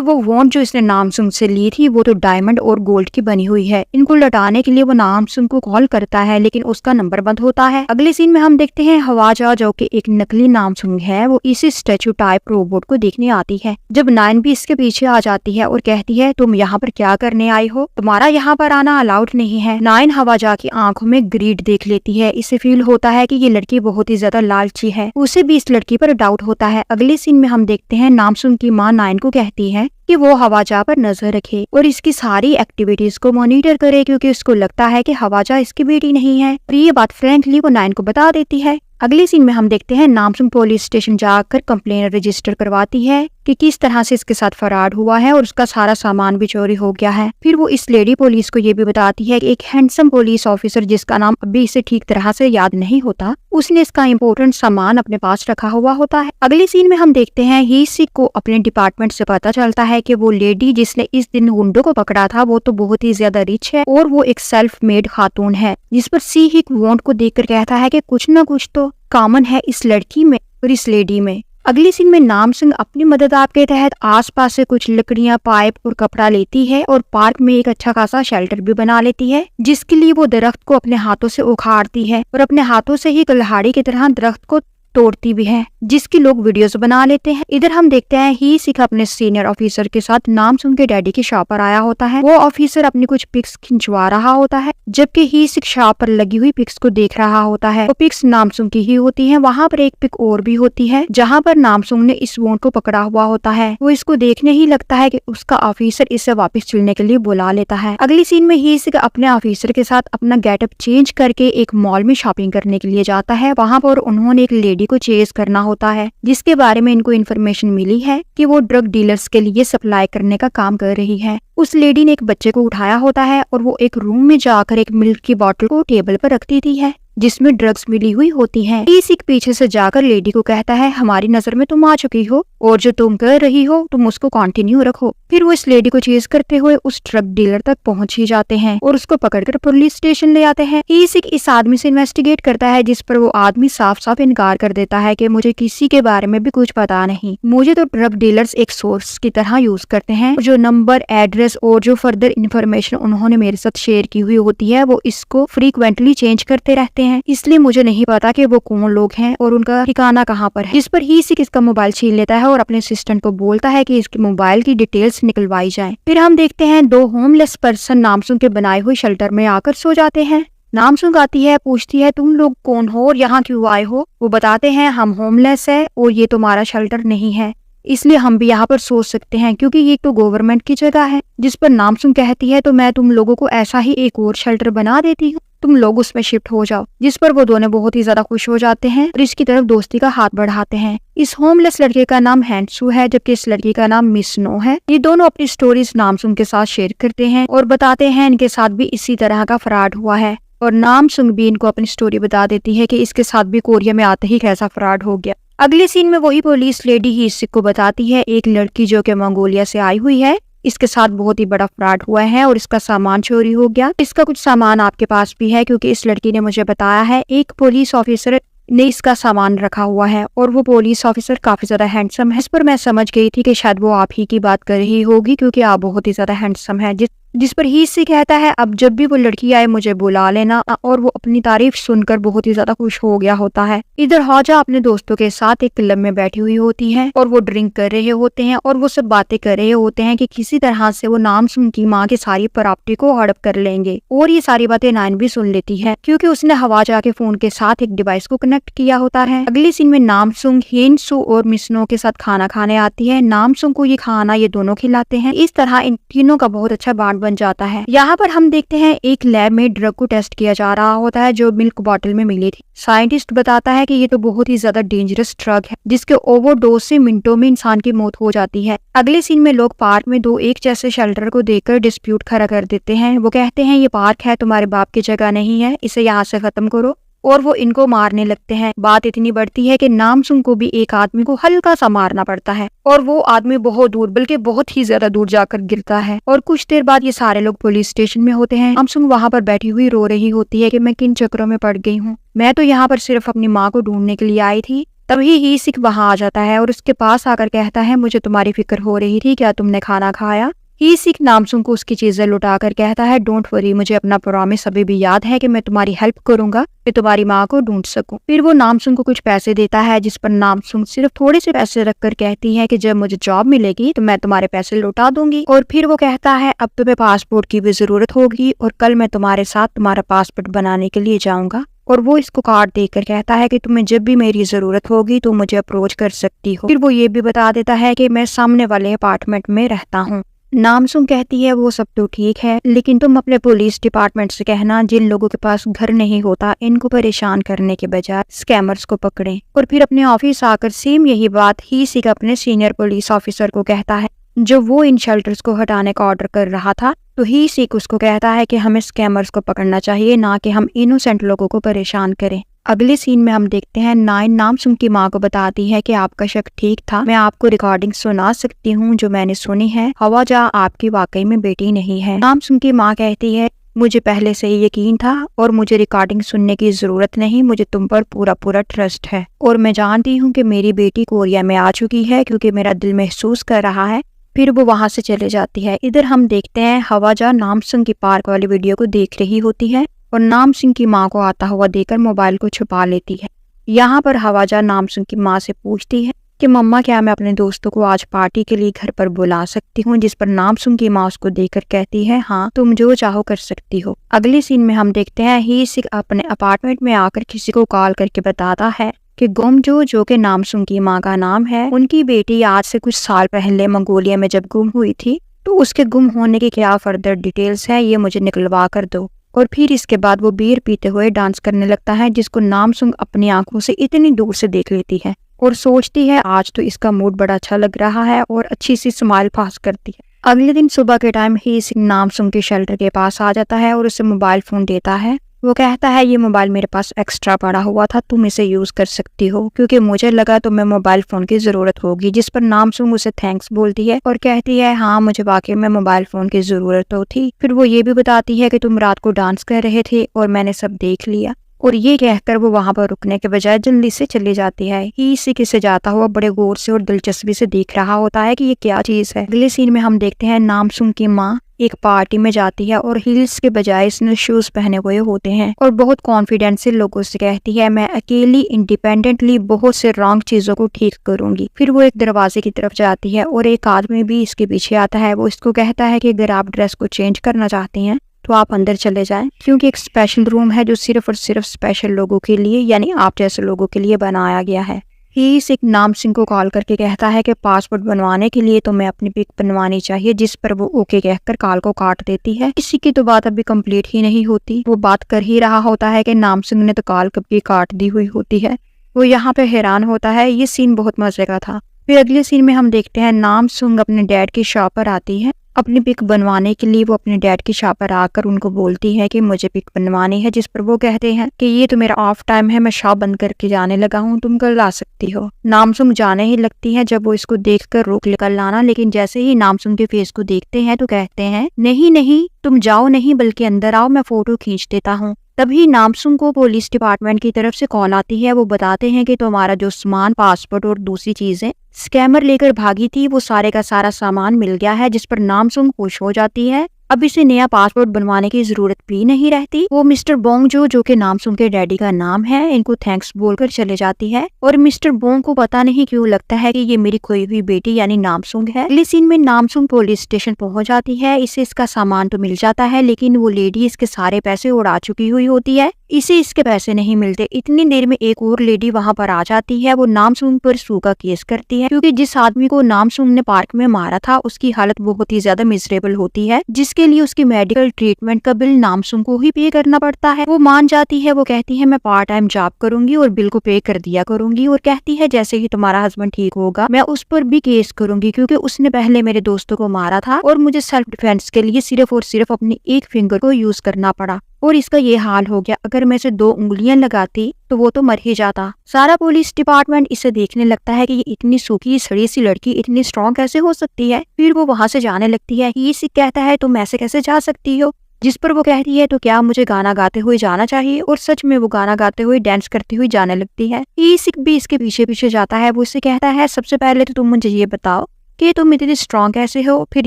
वो वॉन्ट जो इसने नामसुंग से ली थी वो तो डायमंड और गोल्ड की बनी हुई है। इनको लौटाने के लिए वो नामसुंग को कॉल करता है, लेकिन उसका नंबर बंद होता है। अगले सीन में हम देखते हैं हवाजा जो कि एक नकली नामसुंग है, वो इसी स्टैचू टाइप रोबोट को देखने आती है। जब नाइन भी इसके पीछे आ जाती है और कहती है तुम यहाँ पर क्या करने आई हो, तुम्हारा यहाँ पर आना अलाउड नहीं है। नाइन हवाजा की आंखों में ग्रीड देख लेती है। इसे फील होता है कि ये लड़की बहुत ही ज्यादा लालची है। उसे भी इस लड़की पर डाउट होता है। अगले सीन में हम देखते हैं नामसुंग की माँ नाइन को कहती है कि वो हवाजा पर नजर रखे और इसकी सारी एक्टिविटीज को मॉनिटर करे, क्योंकि उसको लगता है कि हवाजा इसकी बेटी नहीं है। और ये बात फ्रैंकली वो नाइन को बता देती है। अगले सीन में हम देखते हैं नामसुंग पुलिस स्टेशन जाकर कंप्लेन रजिस्टर करवाती है कि किस तरह से इसके साथ फराड हुआ है और उसका सारा सामान भी चोरी हो गया है। फिर वो इस लेडी पुलिस को ये भी बताती है कि एक हैंडसम पुलिस ऑफिसर जिसका नाम अभी इसे ठीक तरह से याद नहीं होता, उसने इसका इम्पोर्टेंट सामान अपने पास रखा हुआ होता है। अगले सीन में हम देखते हैं ही सिक को अपने डिपार्टमेंट से पता चलता है कि वो लेडी जिसने इस दिन गुंडों को पकड़ा था वो तो बहुत ही ज्यादा रिच है और वो एक सेल्फ मेड खातून है, जिस पर सी हिक वॉन्ट को देखकर कहता है कि कुछ न कुछ तो कॉमन है इस लड़की में और इस लेडी में। अगली सीन में नामसुंग अपनी मदद आप के तहत आसपास से कुछ लकड़ियां, पाइप और कपड़ा लेती है और पार्क में एक अच्छा खासा शेल्टर भी बना लेती है, जिसके लिए वो दरख्त को अपने हाथों से उखाड़ती है और अपने हाथों से ही कुल्हाड़ी की तरह दरख्त को तोड़ती भी है, जिसकी लोग वीडियोस बना लेते हैं। इधर हम देखते हैं ही सिक अपने सीनियर ऑफिसर के साथ नामसुंग के डैडी की शॉप पर आया होता है। वो ऑफिसर अपनी कुछ पिक्स खिंचवा रहा होता है, जबकि ही सिक शॉप पर लगी हुई पिक्स को देख रहा होता है। वो पिक्स नामसुंग की ही होती है। वहाँ पर एक पिक और भी होती है जहाँ पर नामसुंग ने इस वोट को पकड़ा हुआ होता है। वो इसको देखने ही लगता है कि उसका ऑफिसर इसे वापस चलने के लिए बुला लेता है। अगली सीन में ही सिक अपने ऑफिसर के साथ अपना गेटअप चेंज करके एक मॉल में शॉपिंग करने के लिए जाता है। वहाँ पर उन्होंने एक लेडी को चेज करना होता है, जिसके बारे में इनको इन्फॉर्मेशन मिली है कि वो ड्रग डीलर्स के लिए सप्लाई करने का काम कर रही है। उस लेडी ने एक बच्चे को उठाया होता है और वो एक रूम में जाकर एक मिल्क की बोतल को टेबल पर रख देती है जिसमें ड्रग्स मिली हुई होती हैं। हीसिक पीछे से जाकर लेडी को कहता है, हमारी नजर में तुम आ चुकी हो और जो तुम कर रही हो तुम उसको कंटिन्यू रखो। फिर वो इस लेडी को चेज करते हुए उस ड्रग डीलर तक पहुंच ही जाते हैं और उसको पकड़कर पुलिस स्टेशन ले आते हैं। हीसिक इस आदमी से इन्वेस्टिगेट करता है, जिस पर वो आदमी साफ साफ इनकार कर देता है कि मुझे किसी के बारे में भी कुछ पता नहीं, मुझे तो ड्रग डीलर्स एक सोर्स की तरह यूज करते हैं। जो नंबर, एड्रेस और जो फर्दर इन्फॉर्मेशन उन्होंने मेरे साथ शेयर की हुई होती है वो इसको फ्रीक्वेंटली चेंज करते रहते हैं, इसलिए मुझे नहीं पता कि वो कौन लोग हैं और उनका ठिकाना कहाँ पर है। जिस पर हीसिक इसका मोबाइल छीन लेता है और अपने असिस्टेंट को बोलता है कि इसके मोबाइल की डिटेल्स निकलवाई जाए। फिर हम देखते हैं दो होमलेस पर्सन नामसुंग के बनाए हुए शेल्टर में आकर सो जाते हैं। नामसुंग आती है, पूछती है तुम लोग कौन हो और यहाँ क्यों आए हो। वो बताते हैं हम होमलेस है और ये तुम्हारा शेल्टर नहीं है, इसलिए हम भी यहाँ पर सोच सकते हैं क्योंकि ये तो गवर्नमेंट की जगह है। जिस पर नामसुंग कहती है तो मैं तुम लोगों को ऐसा ही एक और शेल्टर बना देती हूँ, तुम लोग उसमें शिफ्ट हो जाओ। जिस पर वो दोनों बहुत ही ज्यादा खुश हो जाते हैं और इसकी तरफ दोस्ती का हाथ बढ़ाते हैं। इस होमलेस लड़के का नाम हैंसू है जबकि इस लड़की का नाम मिस नो है। ये दोनों अपनी स्टोरीज नामसुंग के साथ शेयर करते हैं और बताते हैं इनके साथ भी इसी तरह का फ्रॉड हुआ है और नामसुंग भी इनको अपनी स्टोरी बता देती है कि इसके साथ भी कोरिया में आते ही कैसा फ्रॉड हो गया। अगले सीन में वही पुलिस लेडी ही हीसिक को बताती है एक लड़की जो कि मंगोलिया से आई हुई है, इसके साथ बहुत ही बड़ा फ्रॉड हुआ है और इसका सामान चोरी हो गया। इसका कुछ सामान आपके पास भी है क्योंकि इस लड़की ने मुझे बताया है एक पुलिस ऑफिसर ने इसका सामान रखा हुआ है और वो पुलिस ऑफिसर काफी ज्यादा हैंडसम है। इस पर मैं समझ गई थी कि शायद वो आप ही की बात कर रही होगी क्योंकि आप बहुत ही ज्यादा हैंडसम है। जिस पर हीसिक कहता है अब जब भी वो लड़की आए मुझे बुला लेना, और वो अपनी तारीफ सुनकर बहुत ही ज्यादा खुश हो गया होता है। इधर हौजा अपने दोस्तों के साथ एक क्लब में बैठी हुई होती है और वो ड्रिंक कर रहे होते हैं और वो सब बातें कर रहे होते हैं कि किसी तरह से वो नामसुंग की माँ की सारी प्रॉपर्टी को हड़प कर लेंगे। और ये सारी बातें नाइन भी सुन लेती है क्योंकि उसने हवाजा के फोन के साथ एक डिवाइस को कनेक्ट किया होता है। अगले सीन में नामसुंग हेनसू और मिसनो के साथ खाना खाने आती है। नामसुंग को ये खाना ये दोनों खिलाते हैं। इस तरह इन तीनों का बहुत अच्छा बॉन्ड बन जाता है। यहाँ पर हम देखते हैं एक लैब में ड्रग को टेस्ट किया जा रहा होता है जो मिल्क बॉटल में मिली थी। साइंटिस्ट बताता है कि ये तो बहुत ही ज्यादा डेंजरस ड्रग है जिसके ओवरडोज से मिनटों में इंसान की मौत हो जाती है। अगले सीन में लोग पार्क में दो एक जैसे शेल्टर को देखकर डिस्प्यूट खड़ा कर देते हैं। वो कहते हैं ये पार्क है, तुम्हारे बाप की जगह नहीं है, इसे यहाँ से खत्म करो, और वो इनको मारने लगते हैं। बात इतनी बढ़ती है कि नामसुंग को भी एक आदमी को हल्का सा मारना पड़ता है और वो आदमी बहुत दूर बल्कि बहुत ही ज्यादा दूर जाकर गिरता है। और कुछ देर बाद ये सारे लोग पुलिस स्टेशन में होते हैं। नामसुंग वहाँ पर बैठी हुई रो रही होती है कि मैं किन चक्रों में पड़ गई हूँ, मैं तो यहाँ पर सिर्फ अपनी माँ को ढूंढने के लिए आई थी। तभी हीसिक वहाँ आ जाता है और उसके पास आकर कहता है मुझे तुम्हारी फिक्र हो रही थी, क्या तुमने खाना खाया। हीसिक नामसुंग को उसकी चीजें लुटाकर कहता है डोंट वरी, मुझे अपना प्रॉमिस अभी भी याद है कि मैं तुम्हारी हेल्प करूंगा, मैं तुम्हारी माँ को ढूंढ सकूं। फिर वो नामसुंग को कुछ पैसे देता है जिस पर नामसुंग सिर्फ थोड़े से पैसे रखकर कहती है कि जब मुझे जॉब मिलेगी तो मैं तुम्हारे पैसे लौटा दूंगी। और फिर वो कहता है अब तुम्हें पासपोर्ट की भी जरूरत होगी और कल मैं तुम्हारे साथ तुम्हारा पासपोर्ट बनाने के लिए जाऊंगा। और वो इसको कार्ड देकर कहता है कि तुम्हें जब भी मेरी जरूरत होगी तो मुझे अप्रोच कर सकती हो। फिर वो ये भी बता देता है कि मैं सामने वाले अपार्टमेंट में रहता हूँ। नामसुंग कहती है वो सब तो ठीक है लेकिन तुम अपने पुलिस डिपार्टमेंट से कहना जिन लोगों के पास घर नहीं होता इनको परेशान करने के बजाय स्कैमर्स को पकड़ें। और फिर अपने ऑफिस आकर सेम यही बात हीसिक अपने सीनियर पुलिस ऑफिसर को कहता है जो वो इन शेल्टर्स को हटाने का ऑर्डर कर रहा था। तो हीसिक उसको कहता है कि हमें स्कैमर्स को पकड़ना चाहिए, ना कि हम इनोसेंट लोगों को परेशान करें। अगले सीन में हम देखते हैं नाइन नामसुंग की माँ को बताती है कि आपका शक ठीक था, मैं आपको रिकॉर्डिंग सुना सकती हूँ जो मैंने सुनी है, हवाजा आपकी वाकई में बेटी नहीं है। नामसुंग की माँ कहती है मुझे पहले से ही यकीन था और मुझे रिकॉर्डिंग सुनने की जरूरत नहीं, मुझे तुम पर पूरा पूरा ट्रस्ट है और मैं जानती हूँ कि मेरी बेटी कोरिया में आ चुकी है क्योंकि मेरा दिल महसूस कर रहा है। फिर वो वहाँ से चले जाती है। इधर हम देखते हैं हवाजा नामसुंग की पार्क वाली वीडियो को देख रही होती है और नामसुंग की माँ को आता हुआ देखकर मोबाइल को छुपा लेती है। यहाँ पर हवाजा नामसुंग की माँ से पूछती है कि मम्मा क्या मैं अपने दोस्तों को आज पार्टी के लिए घर पर बुला सकती हूँ, जिस पर नामसुंग की माँ उसको देखकर कहती है हाँ तुम जो चाहो कर सकती हो। अगले सीन में हम देखते हैं हीसिक अपने अपार्टमेंट में आकर किसी को कॉल करके बताता है कि गोमजो जो कि नामसुंग की माँ का नाम है, उनकी बेटी आज से कुछ साल पहले मंगोलिया में जब गुम हुई थी तो उसके गुम होने की क्या फर्दर डिटेल्स है ये मुझे निकलवा कर दो। और फिर इसके बाद वो बियर पीते हुए डांस करने लगता है, जिसको नामसुंग अपनी आंखों से इतनी दूर से देख लेती है और सोचती है आज तो इसका मूड बड़ा अच्छा लग रहा है और अच्छी सी स्माइल पास करती है। अगले दिन सुबह के टाइम ही नामसुंग के शेल्टर के पास आ जाता है और उसे मोबाइल फोन देता है। वो कहता है ये मोबाइल मेरे पास एक्स्ट्रा पड़ा हुआ था, तुम इसे यूज कर सकती हो क्योंकि मुझे लगा तुम्हें मोबाइल फोन की जरूरत होगी। जिस पर नामसुंग उसे थैंक्स बोलती है और कहती है हाँ मुझे वाकई में मोबाइल फोन की जरूरत तो थी। फिर वो ये भी बताती है कि तुम रात को डांस कर रहे थे और मैंने सब देख लिया। और ये कहकर वो वहां पर रुकने के बजाय जल्दी से चली जाती है। ही इसी से जाता हुआ बड़े गौर से और दिलचस्पी से देख रहा होता है कि ये क्या चीज है। अगले सीन में हम देखते हैं नामसुंग की माँ एक पार्टी में जाती है और हील्स के बजाय इसने शूज पहने हुए होते हैं और बहुत कॉन्फिडेंस से लोगों से कहती है मैं अकेली इंडिपेंडेंटली बहुत से रॉन्ग चीजों को ठीक करूंगी। फिर वो एक दरवाजे की तरफ जाती है और एक आदमी भी इसके पीछे आता है। वो इसको कहता है कि अगर आप ड्रेस को चेंज करना चाहती हैं तो आप अंदर चले जाएं क्योंकि एक स्पेशल रूम है जो सिर्फ और सिर्फ स्पेशल लोगों के लिए यानी आप जैसे लोगों के लिए बनाया गया है। ही एक नामसिंग को कॉल करके कहता है कि पासपोर्ट बनवाने के लिए तो मैं अपनी पिक बनवानी चाहिए, जिस पर वो ओके कहकर कॉल को काट देती है। किसी की तो बात अभी कंप्लीट ही नहीं होती, वो बात कर ही रहा होता है कि नामसिंग ने तो कॉल कब की काट दी हुई होती है। वो यहाँ पे हैरान होता है। ये सीन बहुत मजे का था। फिर अगले सीन में हम देखते हैं नामसुंग अपने डैड की शॉप पर आती है अपनी पिक बनवाने के लिए। वो अपने डैड की शॉप पर आकर उनको बोलती है कि मुझे पिक बनवानी है, जिस पर वो कहते हैं कि ये तो मेरा ऑफ टाइम है, मैं शॉप बंद करके जाने लगा हूँ, तुम कल आ सकती हो। नामसुंग जाने ही लगती है जब वो इसको देखकर रोक लेकर लाना, लेकिन जैसे ही नामसुंग के फेस को देखते हैं तो कहते हैं नहीं नहीं तुम जाओ नहीं बल्कि अंदर आओ, मैं फोटो खींच देता हूँ। तभी नामसुंग को पुलिस डिपार्टमेंट की तरफ से कॉल आती है। वो बताते हैं कि तुम्हारा जो सामान पासपोर्ट और दूसरी चीजें स्कैमर लेकर भागी थी वो सारे का सारा सामान मिल गया है, जिस पर नामसुंग खुश हो जाती है। अब इसे नया पासपोर्ट बनवाने की जरूरत भी नहीं रहती। वो मिस्टर बोंगजो जो कि नामसुंग के डैडी का नाम है इनको थैंक्स बोलकर चले जाती है और मिस्टर बोंग को पता नहीं क्यों लगता है कि ये मेरी खोई हुई बेटी यानी नामसुंग है। अगले सीन में नामसुंग पुलिस स्टेशन पहुंच जाती है। इसे इसका सामान तो मिल जाता है लेकिन वो लेडी इसके सारे पैसे उड़ा चुकी हुई होती है। इसे इसके पैसे नहीं मिलते। इतनी देर में एक और लेडी वहां पर आ जाती है। वो नामसुंग पर सू का केस करती है क्योंकि जिस आदमी को नामसुंग ने पार्क में मारा था उसकी हालत बहुत ही ज्यादा मिजरेबल होती है, जिसके लिए उसकी मेडिकल ट्रीटमेंट का बिल नामसुंग को ही पे करना पड़ता है। वो मान जाती है। वो कहती है मैं पार्ट टाइम जॉब करूंगी और बिल को पे कर दिया करूंगी और कहती है जैसे ही तुम्हारा हस्बैंड ठीक होगा मैं उस पर भी केस करूंगी क्योंकि उसने पहले मेरे दोस्तों को मारा था और मुझे सेल्फ डिफेंस के लिए सिर्फ और सिर्फ अपनी एक फिंगर को यूज करना पड़ा और इसका ये हाल हो गया। अगर मैं इसे 2 उंगलियां लगाती तो वो तो मर ही जाता। सारा पुलिस डिपार्टमेंट इसे देखने लगता है कि ये इतनी सूखी सड़ी सी लड़की इतनी स्ट्रॉन्ग कैसे हो सकती है। फिर वो वहां से जाने लगती है। ये इसे कहता है तुम ऐसे कैसे जा सकती हो, जिस पर वो कहती है तो क्या मुझे गाना गाते हुए जाना चाहिए, और सच में वो गाना गाते हुए डांस करती हुई जाने लगती है। ईसिक भी इसके पीछे पीछे जाता है। वो इससे कहता है सबसे पहले तो तुम मुझे ये बताओ कि तुम इतनी स्ट्रॉन्ग कैसे हो, फिर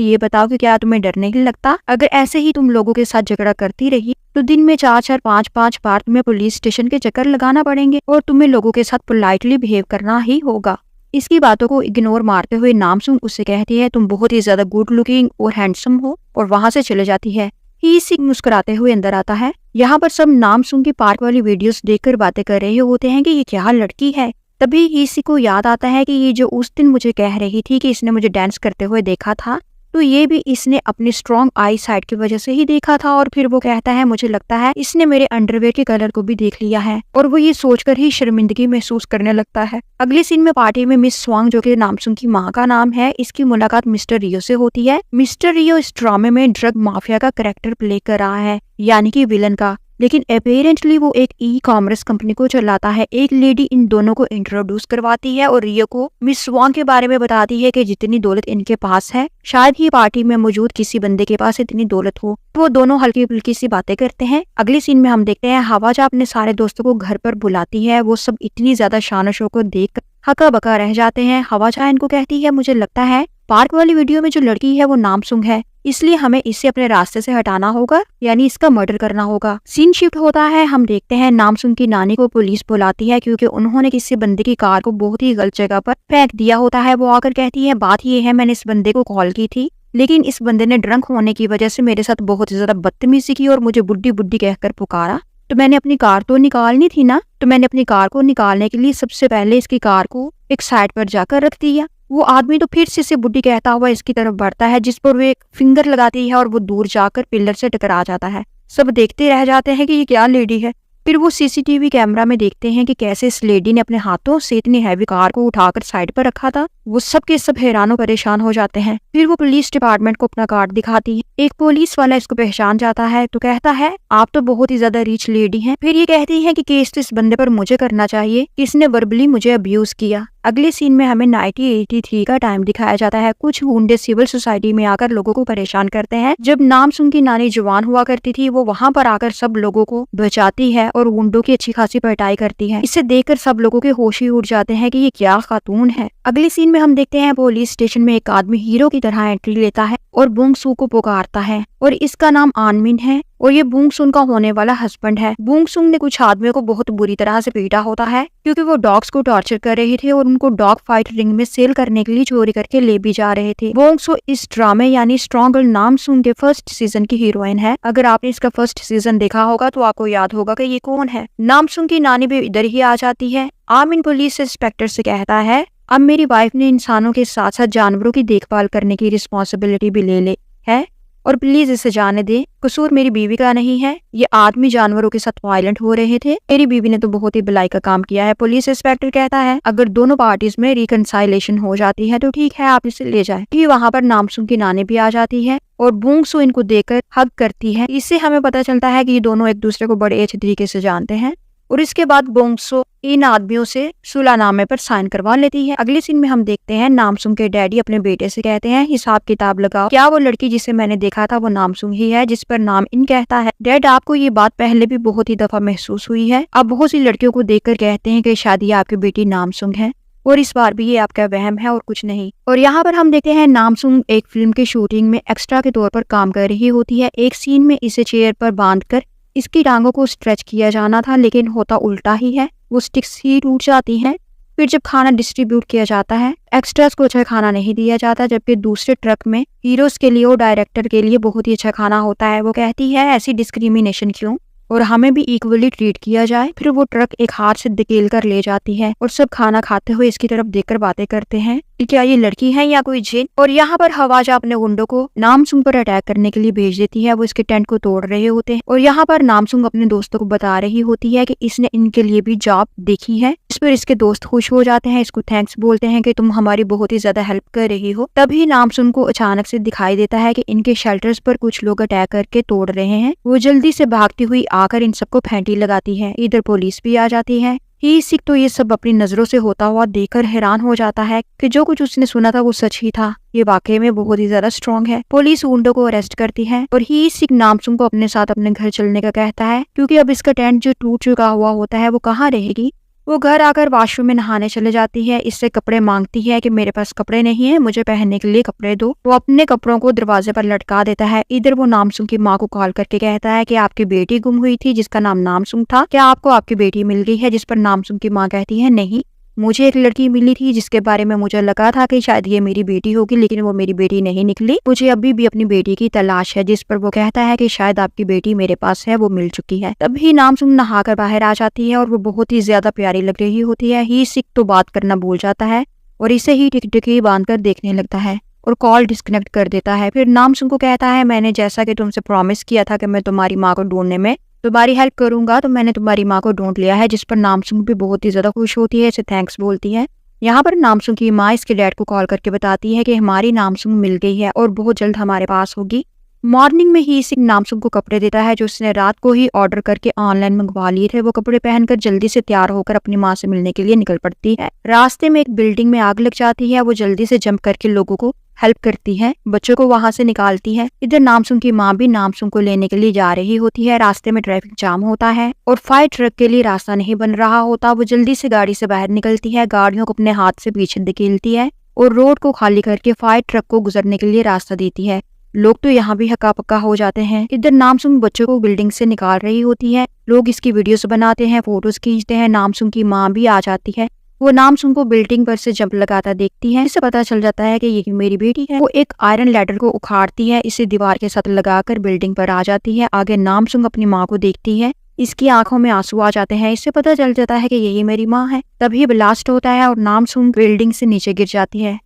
ये बताओ कि क्या तुम्हें डर नहीं लगता। अगर ऐसे ही तुम लोगों के साथ झगड़ा करती रही तो दिन में 4-4 5-5 बार तुम्हें पुलिस स्टेशन के चक्कर लगाना पड़ेंगे और तुम्हें लोगों के साथ पोलाइटली बिहेव करना ही होगा। इसकी बातों को इग्नोर मारते हुए नामसुंग उससे कहती है तुम बहुत ही ज्यादा गुड लुकिंग और हैंडसम हो और वहां से चले जाती है। ईसिक मुस्कुराते हुए अंदर आता है। यहाँ पर सब नामसुंग की पार्क वाली वीडियोस देखकर बातें कर रहे होते हैं कि ये क्या लड़की है। तभी ईसी को याद आता है कि ये जो उस दिन मुझे कह रही थी कि इसने मुझे डांस करते हुए देखा था, तो ये भी इसने अपनी स्ट्रॉन्ग आई साइट की वजह से ही देखा था। और फिर वो कहता है मुझे लगता है इसने मेरे अंडरवेयर के कलर को भी देख लिया है, और वो ये सोचकर ही शर्मिंदगी महसूस करने लगता है। अगले सीन में पार्टी में मिस स्वांग जो कि नामसुंग की माँ का नाम है, इसकी मुलाकात मिस्टर रियो से होती है। मिस्टर रियो इस ड्रामे में ड्रग माफिया का कैरेक्टर प्ले कर रहा है, यानी कि विलन का, लेकिन अपेरेंटली वो एक ई-कॉमर्स कंपनी को चलाता है। एक लेडी इन दोनों को इंट्रोड्यूस करवाती है और रियो को मिस स्वांग के बारे में बताती है कि जितनी दौलत इनके पास है शायद ही पार्टी में मौजूद किसी बंदे के पास इतनी दौलत हो। वो दोनों हल्की फुल्की सी बातें करते हैं। अगले सीन में हम देखते हैं हवाजा अपने सारे दोस्तों को घर पर बुलाती है। वो सब इतनी ज्यादा शान शो को देख हका बका रह जाते हैं। हवाजा इनको कहती है मुझे लगता है पार्क वाली वीडियो में जो लड़की है वो नामसुंग है, इसलिए हमें इसे अपने रास्ते से हटाना होगा, यानी इसका मर्डर करना होगा। सीन शिफ्ट होता है। हम देखते हैं नामसुंग की नानी को पुलिस बुलाती है क्योंकि उन्होंने किसी बंदे की कार को बहुत ही गलत जगह पर फेंक दिया होता है। वो आकर कहती है बात ये है मैंने इस बंदे को कॉल की थी, लेकिन इस बंदे ने ड्रंक होने की वजह से मेरे साथ बहुत ज्यादा बदतमीजी की और मुझे बुड्ढी बुड्ढी कहकर पुकारा। तो मैंने अपनी कार तो निकालनी थी ना, तो मैंने अपनी कार को निकालने के लिए सबसे पहले इसकी कार को एक साइड पर जाकर रख दिया। वो आदमी तो फिर से इसे बुड्ढी कहता हुआ इसकी तरफ बढ़ता है, जिस पर वो एक फिंगर लगाती है और वो दूर जाकर पिलर से टकरा जाता है। सब देखते रह जाते हैं कि ये क्या लेडी है। फिर वो सीसीटीवी कैमरा में देखते हैं कि कैसे इस लेडी ने अपने हाथों से इतनी हैवी कार को उठाकर साइड पर रखा था। वो सब के सब हैरान और परेशान हो जाते हैं। फिर वो पुलिस डिपार्टमेंट को अपना कार्ड दिखाती है। एक पुलिस वाला इसको पहचान जाता है तो कहता है आप तो बहुत ही ज्यादा रिच लेडी हैं। फिर ये कहती है कि केस तो इस बंदे पर मुझे करना चाहिए, इसने वर्बली मुझे अब्यूज किया। अगले सीन में हमें 1983 का टाइम दिखाया जाता है। कुछ गुंडे सिविल सोसाइटी में आकर लोगों को परेशान करते हैं। जब नामसुन की नानी जवान हुआ करती थी वो वहाँ पर आकर सब लोगों को बचाती है और गुंडों की अच्छी खासी पिटाई करती है। इसे देखकर सब लोगों के होश ही उड़ जाते हैं कि ये क्या खातून है। अगले सीन में हम देखते हैं पुलिस स्टेशन में एक आदमी हीरो की तरह एंट्री लेता है और बुंग सू को पुकारता है और इसका नाम आनमिन है और ये बुंग सुन का होने वाला हस्बैंड है। बुंग सुंग ने कुछ आदमियों को बहुत बुरी तरह से पीटा होता है क्योंकि वो डॉग्स को टॉर्चर कर रहे थे और उनको डॉग फाइट रिंग में सेल करने के लिए चोरी करके ले भी जा रहे थे। बुंग सू इस ड्रामे यानी स्ट्रॉन्ग गर्ल नामसुन के फर्स्ट सीजन की हीरोइन है। अगर आपने इसका फर्स्ट सीजन देखा होगा तो आपको याद होगा कि ये कौन है। नामसुन की नानी भी इधर ही आ जाती है। आमिन पुलिस इंस्पेक्टर से कहता है अब मेरी वाइफ ने इंसानों के साथ साथ जानवरों की देखभाल करने की रिस्पॉन्सिबिलिटी भी ले ले है और प्लीज इसे जाने दे, कसूर मेरी बीवी का नहीं है। ये आदमी जानवरों के साथ वायलेंट हो रहे थे, मेरी बीवी ने तो बहुत ही भलाई का काम किया है। पुलिस इंस्पेक्टर कहता है अगर दोनों पार्टीज में रिकंसाइलेशन हो जाती है तो ठीक है, आप इसे ले जाए। फिर वहाँ पर नामसुन की नानी भी आ जाती है और बुंग सू इनको देखकर हग करती है। इससे हमें पता चलता है कि ये दोनों एक दूसरे को बड़े अच्छे तरीके से जानते हैं और इसके बाद बुंग सू इन आदमियों से सुलहनामे पर साइन करवा लेती है। अगले सीन में हम देखते हैं नामसुन के डैडी अपने बेटे से कहते हैं हिसाब किताब लगाओ, क्या वो लड़की जिसे मैंने देखा था वो नामसुन ही है जिस पर नाम इन कहता है। डैड आपको ये बात पहले भी बहुत ही दफा महसूस हुई है, आप बहुत सी लड़कियों को देखकर कहते हैं कि शायद ये आपकी बेटी नामसुन है और इस बार भी ये आपका वहम है और कुछ नहीं। और यहाँ पर हम देखते हैं नामसुन एक फिल्म की शूटिंग में एक्स्ट्रा के तौर पर काम कर रही होती है। एक सीन में इसे चेयर पर बांधकर इसकी टांगों को स्ट्रेच किया जाना था लेकिन होता उल्टा ही है, वो स्टिक्स ही टूट जाती हैं। फिर जब खाना डिस्ट्रीब्यूट किया जाता है एक्स्ट्रास को अच्छा खाना नहीं दिया जाता, जबकि दूसरे ट्रक में हीरोज के लिए और डायरेक्टर के लिए बहुत ही अच्छा खाना होता है। वो कहती है ऐसी डिस्क्रिमिनेशन क्यों और हमें भी इक्वली ट्रीट किया जाए। फिर वो ट्रक एक हाथ से धकेल कर ले जाती है और सब खाना खाते हुए इसकी तरफ देखकर बातें करते हैं कि क्या ये लड़की है या कोई जिन। और यहाँ पर हवाजा अपने गुंडों को नामसुन पर अटैक करने के लिए भेज देती है। वो इसके टेंट को तोड़ रहे होते हैं और यहाँ पर नामसुन अपने दोस्तों को बता रही होती है कि इसने इनके लिए भी जॉब देखी है। इस पर इसके दोस्त खुश हो जाते हैं, इसको थैंक्स बोलते हैं कि तुम हमारी बहुत ही ज्यादा हेल्प कर रही हो। तभी नामसुन को अचानक से दिखाई देता है कि इनके शेल्टर्स पर कुछ लोग अटैक करके तोड़ रहे हैं। वो जल्दी से भागती हुई आकर इन सबको फेंटी लगाती है। इधर पुलिस भी आ जाती है। ही सिख तो ये सब अपनी नजरों से होता हुआ देखकर हैरान हो जाता है कि जो कुछ उसने सुना था वो सच ही था, ये वाकई में बहुत ही ज्यादा स्ट्रॉन्ग है। पुलिस गुंडों को अरेस्ट करती है और ही सिख नामसुन को अपने साथ अपने घर चलने का कहता है क्योंकि अब इसका टेंट जो टूट चुका हुआ होता है वो कहाँ रहेगी। वो घर आकर वॉशरूम में नहाने चले जाती है। इससे कपड़े मांगती है कि मेरे पास कपड़े नहीं है, मुझे पहनने के लिए कपड़े दो। वो अपने कपड़ों को दरवाजे पर लटका देता है। इधर वो नामसुन की माँ को कॉल करके कहता है कि आपकी बेटी गुम हुई थी जिसका नाम नामसुन था, क्या आपको आपकी बेटी मिल गई है। जिस पर नामसुन की माँ कहती है नहीं, मुझे एक लड़की मिली थी जिसके बारे में मुझे लगा था कि शायद ये मेरी बेटी होगी लेकिन वो मेरी बेटी नहीं निकली, मुझे अभी भी अपनी बेटी की तलाश है। जिस पर वो कहता है कि शायद आपकी बेटी मेरे पास है, वो मिल चुकी है। तभी नामसुन नहाकर बाहर आ जाती है और वो बहुत ही ज्यादा प्यारी लग रही होती है। ही सिख तो बात करना भूल जाता है और इसे ही टिकटिकी बांधकर देखने लगता है और कॉल डिस्कनेक्ट कर देता है। फिर नामसुन को कहता है मैंने जैसा कि तुमसे प्रॉमिस किया था कि मैं तुम्हारी माँ को ढूंढने में तुम्हारी हेल्प करूंगा तो मैंने तुम्हारी माँ को ढूंढ लिया है। जिस पर नामसुन भी बहुत ही ज्यादा खुश होती है, इसे थैंक्स बोलती है। यहाँ पर नामसुन की माँ इसके डैड को कॉल करके बताती है कि हमारी नामसुन मिल गई है और बहुत जल्द हमारे पास होगी। मॉर्निंग में ही सिख नामसुन को कपड़े देता है जो उसने रात को ही ऑर्डर करके ऑनलाइन मंगवा लिए थे। वो कपड़े पहनकर जल्दी से तैयार होकर अपनी माँ से मिलने के लिए निकल पड़ती है। रास्ते में एक बिल्डिंग में आग लग जाती है। वो जल्दी से जंप करके लोगों को हेल्प करती है, बच्चों को वहां से निकालती है। इधर नामसुन की माँ भी नामसुन को लेने के लिए जा रही होती है। रास्ते में ट्रैफिक जाम होता है और फायर ट्रक के लिए रास्ता नहीं बन रहा होता। वो जल्दी से गाड़ी से बाहर निकलती है, गाड़ियों को अपने हाथ से पीछे धकेलती है और रोड को खाली करके फायर ट्रक को गुजरने के लिए रास्ता देती है। लोग तो यहाँ भी हक्का पक्का हो जाते हैं। इधर नामसुन बच्चों को बिल्डिंग से निकाल रही होती है। लोग इसकी वीडियोस बनाते हैं, फोटोज खींचते हैं। नामसुन की माँ भी आ जाती है। वो नामसुन को बिल्डिंग पर से जंप लगाता देखती है। इससे पता चल जाता है कि ये मेरी बेटी है। वो एक आयरन लैडर को उखाड़ती है, इसे दीवार के साथ लगाकर बिल्डिंग पर आ जाती है। आगे नामसुन अपनी माँ को देखती है, इसकी आंखों में आंसू आ जाते हैं। इससे पता चल जाता है कि यही मेरी माँ है। तभी ब्लास्ट होता है और नामसुन बिल्डिंग से नीचे गिर जाती है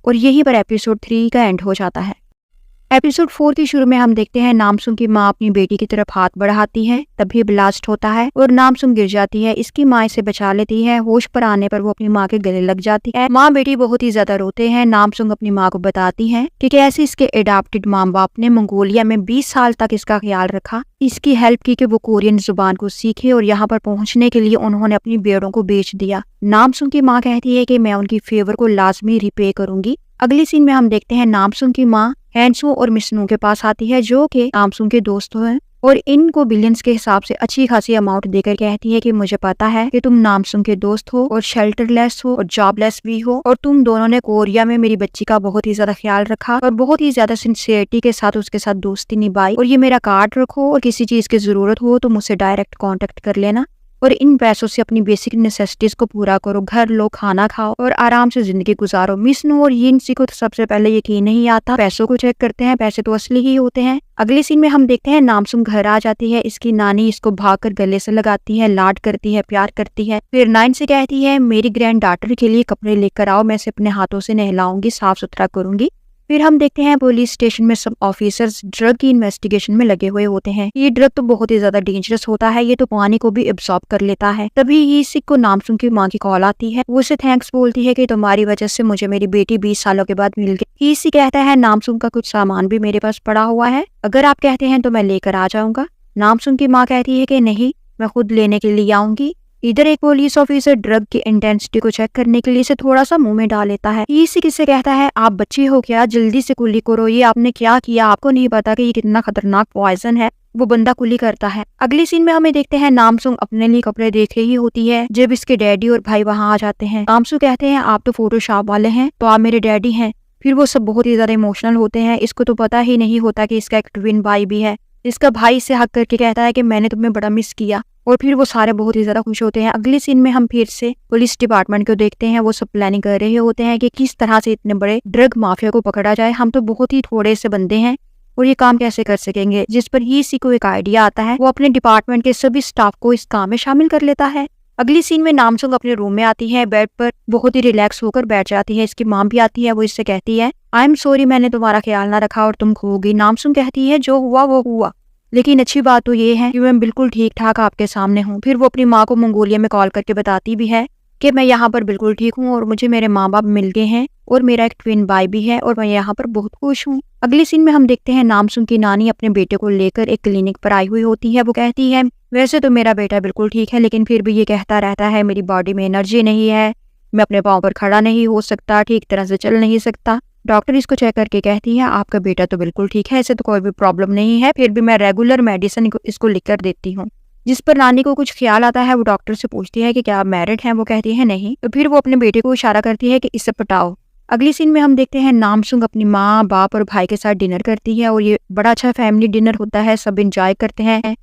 और यही पर एपिसोड 3 का एंड हो जाता है। एपिसोड 4 के शुरू में हम देखते हैं नामसुंग की माँ अपनी बेटी की तरफ हाथ बढ़ाती है, तभी ब्लास्ट होता है और नामसुंग गिर जाती है। इसकी माँ इसे बचा लेती है। होश पर आने पर वो अपनी माँ के गले लग जाती है। माँ बेटी बहुत ही ज्यादा रोते हैं। नामसुंग अपनी माँ को बताती है कि कैसे इसके एडॉप्टेड माँ बाप ने मंगोलिया में 20 साल तक इसका ख्याल रखा, इसकी हेल्प की कि वो कोरियन जुबान को सीखे और यहाँ पर पहुँचने के लिए उन्होंने अपनी बेड़ों को बेच दिया। नामसुंग की माँ कहती है कि मैं उनकी फेवर को लाजमी रिपे करूंगी। अगली सीन में हम देखते हैं नामसुंग की माँ हैंसू और मिसनू के पास आती है, जो कि नामसुंग के दोस्त हैं, और इनको बिलियंस के हिसाब से अच्छी खासी अमाउंट देकर कहती है कि मुझे पता है कि तुम नामसुंग के दोस्त हो और शेल्टरलेस हो और जॉबलेस भी हो, और तुम दोनों ने कोरिया में मेरी बच्ची का बहुत ही ज्यादा ख्याल रखा और बहुत ही ज्यादा सिंसियरिटी के साथ उसके साथ दोस्ती निभाई, और ये मेरा कार्ड रखो और किसी चीज की जरूरत हो तो मुझसे डायरेक्ट कॉन्टेक्ट कर लेना, और इन पैसों से अपनी बेसिक नेसेसिटीज को पूरा करो, घर लो, खाना खाओ और आराम से जिंदगी गुजारो। मिसनू और यिनसी को तो सबसे पहले यकीन नहीं आता, पैसों को चेक करते हैं, पैसे तो असली ही होते हैं। अगले सीन में हम देखते हैं नामसुंग घर आ जाती है। इसकी नानी इसको भागकर गले से लगाती है, लाड करती है, प्यार करती है। फिर नाइन से कहती है मेरी ग्रैंड डॉटर के लिए कपड़े लेकर आओ, मैं इसे अपने हाथों से नहलाऊंगी, साफ सुथरा करूंगी। फिर हम देखते हैं पुलिस स्टेशन में सब ऑफिसर्स ड्रग की इन्वेस्टिगेशन में लगे हुए होते हैं। ये ड्रग तो बहुत ही ज्यादा डेंजरस होता है, ये तो पानी को भी एब्सॉर्ब कर लेता है। तभी यीसिक को नामसुंग की माँ की कॉल आती है। वो उसे थैंक्स बोलती है कि तुम्हारी वजह से मुझे मेरी बेटी 20 सालों के बाद मिल गई। यीसिक कहता है नामसुंग का कुछ सामान भी मेरे पास पड़ा हुआ है, अगर आप कहते हैं तो मैं लेकर आ जाऊंगा। नामसुंग की माँ कहती है कि नहीं, मैं खुद लेने के लिए आऊंगी। इधर एक पुलिस ऑफिसर ड्रग की इंटेंसिटी को चेक करने के लिए इसे थोड़ा सा मुंह में डाल लेता है। इसी किससे कहता है आप बच्चे हो क्या, जल्दी से कुली करो, ये आपने क्या किया, आपको नहीं पता कि ये कितना खतरनाक पॉइजन है। वो बंदा कुली करता है। अगली सीन में हमें देखते हैं नामसुंग अपने लिए कपड़े देख रही होती है जब इसके डैडी और भाई वहाँ आ जाते हैं। नामसुंग कहते हैं आप तो फोटोशॉप वाले हैं, तो आप मेरे डैडी हैं। फिर वो सब बहुत ही ज्यादा इमोशनल होते हैं। इसको तो पता ही नहीं होता कि इसका एक ट्विन भाई भी है। इसका भाई इसे हक करके कहता है कि मैंने तुम्हें बड़ा मिस किया, और फिर वो सारे बहुत ही ज्यादा खुश होते हैं। अगले सीन में हम फिर से पुलिस डिपार्टमेंट को देखते हैं। वो सब प्लानिंग कर रहे होते हैं कि किस तरह से इतने बड़े ड्रग माफिया को पकड़ा जाए। हम तो बहुत ही थोड़े से बंदे हैं और ये काम कैसे कर सकेंगे, जिस पर ही इसी को एक आइडिया आता है। वो अपने डिपार्टमेंट के सभी स्टाफ को इस काम में शामिल कर लेता है। अगली सीन में नामसुंग अपने रूम में आती है, बेड पर बहुत ही रिलैक्स होकर बैठ जाती है। इसकी माँ भी आती है। वो इससे कहती है आई एम सॉरी, मैंने तुम्हारा ख्याल ना रखा और तुम खो गई। नामसुंग कहती है जो हुआ वो हुआ, लेकिन अच्छी बात तो ये है कि मैं बिल्कुल ठीक ठाक आपके सामने हूँ। फिर वो अपनी माँ को मंगोलिया में कॉल करके बताती भी है कि मैं यहाँ पर बिल्कुल ठीक हूँ और मुझे मेरे माँ बाप मिल गए हैं और मेरा एक ट्विन भाई भी है और मैं यहाँ पर बहुत खुश हूँ। अगली सीन में हम देखते हैं नामसुंग की नानी अपने बेटे को लेकर एक क्लिनिक पर आई हुई होती है। वो कहती है वैसे तो मेरा बेटा बिल्कुल ठीक है, लेकिन फिर भी ये कहता रहता है मेरी बॉडी में एनर्जी नहीं है, मैं अपने पाँव पर खड़ा नहीं हो सकता, ठीक तरह से चल नहीं सकता। डॉक्टर इसको चेक करके कहती है आपका बेटा तो बिल्कुल ठीक है, इसे तो कोई भी प्रॉब्लम नहीं है, फिर भी मैं रेगुलर मेडिसिन इसको लिख कर देती हूँ। जिस पर नानी को कुछ ख्याल आता है। वो डॉक्टर से पूछती है कि क्या आप मैरिड हैं। वो कहती है नहीं। तो फिर वो अपने बेटे को इशारा करती है कि इसे पटाओ। अगली सीन में हम देखते हैं नामसुंग अपनी माँ, बाप और भाई के साथ डिनर करती है और ये बड़ा अच्छा फैमिली डिनर होता है। सब इंजॉय करते हैं,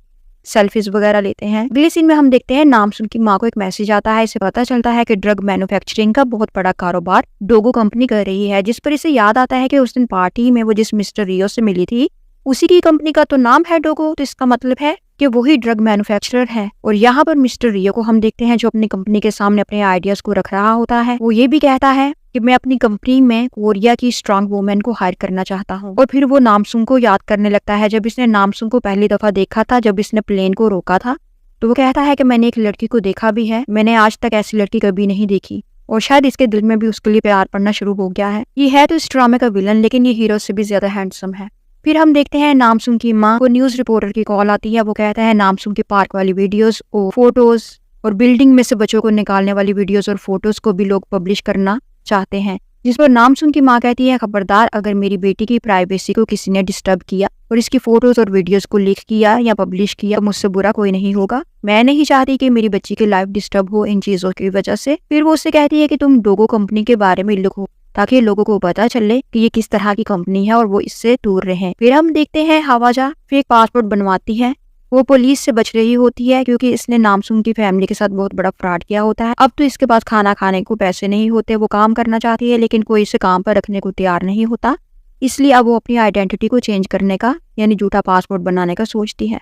सेल्फीज वगैरह लेते हैं। अगले सीन में हम देखते हैं नामसुंग की माँ को एक मैसेज आता है। इसे पता चलता है कि ड्रग मैन्युफैक्चरिंग का बहुत बड़ा कारोबार डोगो कंपनी कर रही है। जिस पर इसे याद आता है कि उस दिन पार्टी में वो जिस मिस्टर रियो से मिली थी उसी की कंपनी का तो नाम है डोगो, तो इसका मतलब है कि वही ड्रग मैन्युफैक्चरर है। और यहाँ पर मिस्टर रियो को हम देखते हैं जो अपनी कंपनी के सामने अपने आइडियाज को रख रहा होता है। वो ये भी कहता है कि मैं अपनी कंपनी में कोरिया की स्ट्रांग वुमेन को हायर करना चाहता हूँ। और फिर वो नामसुंग को याद करने लगता है जब इसने नामसुंग को पहली दफा देखा था, जब इसने प्लेन को रोका था। तो वो कहता है कि मैंने एक लड़की को देखा भी है, मैंने आज तक ऐसी लड़की कभी नहीं देखी, और शायद इसके दिल में भी उसके लिए प्यार पड़ना शुरू हो गया है। ये है तो इस ड्रामे का विलन, लेकिन ये हीरो से भी ज्यादा हैंडसम है। फिर हम देखते हैं नामसुंग की माँ को न्यूज रिपोर्टर की कॉल आती है। वो कहता है नामसुंग के पार्क वाली वीडियोस और फोटोज और बिल्डिंग में से बच्चों को निकालने वाली वीडियोस और फोटोज को भी लोग पब्लिश करना चाहते हैं। जिस पर नामसुंग की माँ कहती है खबरदार, अगर मेरी बेटी की प्राइवेसी को किसी ने डिस्टर्ब किया और इसकी फोटोज और वीडियोस को लीक किया या पब्लिश किया, मुझसे बुरा कोई नहीं होगा। मैं नहीं चाहती कि मेरी बच्ची की लाइफ डिस्टर्ब हो इन चीजों की वजह से। फिर वो उससे कहती है कि तुम डोगो कंपनी के बारे में लिखो ताकि लोगों को पता चले कि ये किस तरह की कंपनी है और वो इससे दूर रहें। फिर हम देखते हैं हवाजा फेक पासपोर्ट बनवाती है। वो पुलिस से बच रही होती है क्योंकि इसने नामसुंग की फैमिली के साथ बहुत बड़ा फ्रॉड किया होता है। अब तो इसके पास खाना खाने को पैसे नहीं होते। वो काम करना चाहती है लेकिन कोई इसे काम पर रखने को तैयार नहीं होता, इसलिए अब वो अपनी आइडेंटिटी को चेंज करने का यानी झूठा पासपोर्ट बनाने का सोचती है।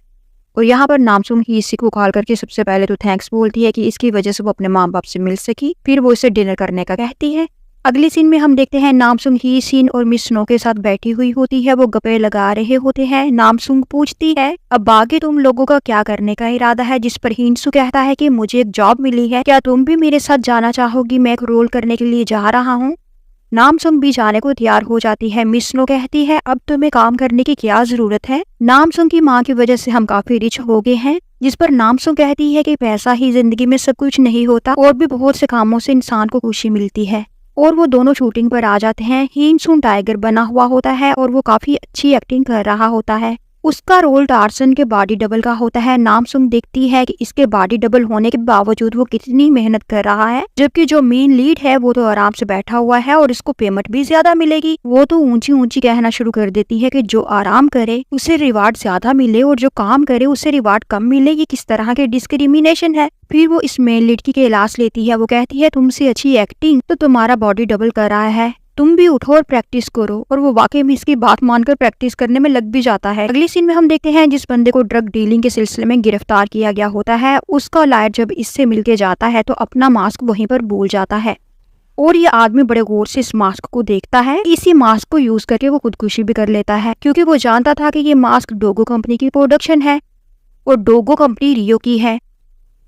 और यहाँ पर नामसुंग ही इसी को कॉल करके सबसे पहले तो थैंक्स बोलती है कि इसकी वजह से वो अपने माँ बाप से मिल सकी। फिर वो इसे डिनर करने का कहती है। अगले सीन में हम देखते हैं नामसुंग ही सीन और मिस स्नो के साथ बैठी हुई होती है। वो गप्पे लगा रहे होते हैं। नामसुंग पूछती है अब आगे तुम लोगों का क्या करने का इरादा है, जिस पर हिंसू कहता है कि मुझे एक जॉब मिली है, क्या तुम भी मेरे साथ जाना चाहोगी, मैं एक रोल करने के लिए जा रहा हूँ। नामसुंग भी जाने को तैयार हो जाती है। मिस स्नो कहती है अब तुम्हें काम करने की क्या जरूरत है, नामसुंग की माँ की वजह से हम काफी रिच हो गए हैं। जिस पर नामसुंग कहती है कि पैसा ही जिंदगी में सब कुछ नहीं होता, और भी बहुत से कामों से इंसान को खुशी मिलती है। और वो दोनों शूटिंग पर आ जाते हैं। हिंसू टाइगर बना हुआ होता है और वो काफी अच्छी एक्टिंग कर रहा होता है। उसका रोल टार्सन के बॉडी डबल का होता है। नामसुंग देखती है कि इसके बॉडी डबल होने के बावजूद वो कितनी मेहनत कर रहा है, जबकि जो मेन लीड है वो तो आराम से बैठा हुआ है और इसको पेमेंट भी ज्यादा मिलेगी। वो तो ऊंची ऊंची कहना शुरू कर देती है कि जो आराम करे उसे रिवार्ड ज्यादा मिले और जो काम करे उसे रिवार्ड कम मिले। ये किस तरह के डिस्क्रिमिनेशन है। फिर वो इस मेन लीड की क्लास लेती है। वो कहती है तुमसे अच्छी एक्टिंग तो तुम्हारा बॉडी डबल कर रहा है, तुम भी उठो और प्रैक्टिस करो। और वो वाकई में इसकी बात मानकर प्रैक्टिस करने में लग भी जाता है। अगले सीन में हम देखते हैं जिस बंदे को ड्रग डीलिंग के सिलसिले में गिरफ्तार किया गया होता है, उसका लॉयर जब इससे मिलके जाता है तो अपना मास्क वहीं पर भूल जाता है। और ये आदमी बड़े गौर से इस मास्क को देखता है। इसी मास्क को यूज करके वो खुदकुशी भी कर लेता है, क्योंकि वो जानता था कि ये मास्क डोगो कंपनी की प्रोडक्शन है और डोगो कंपनी रियो की है।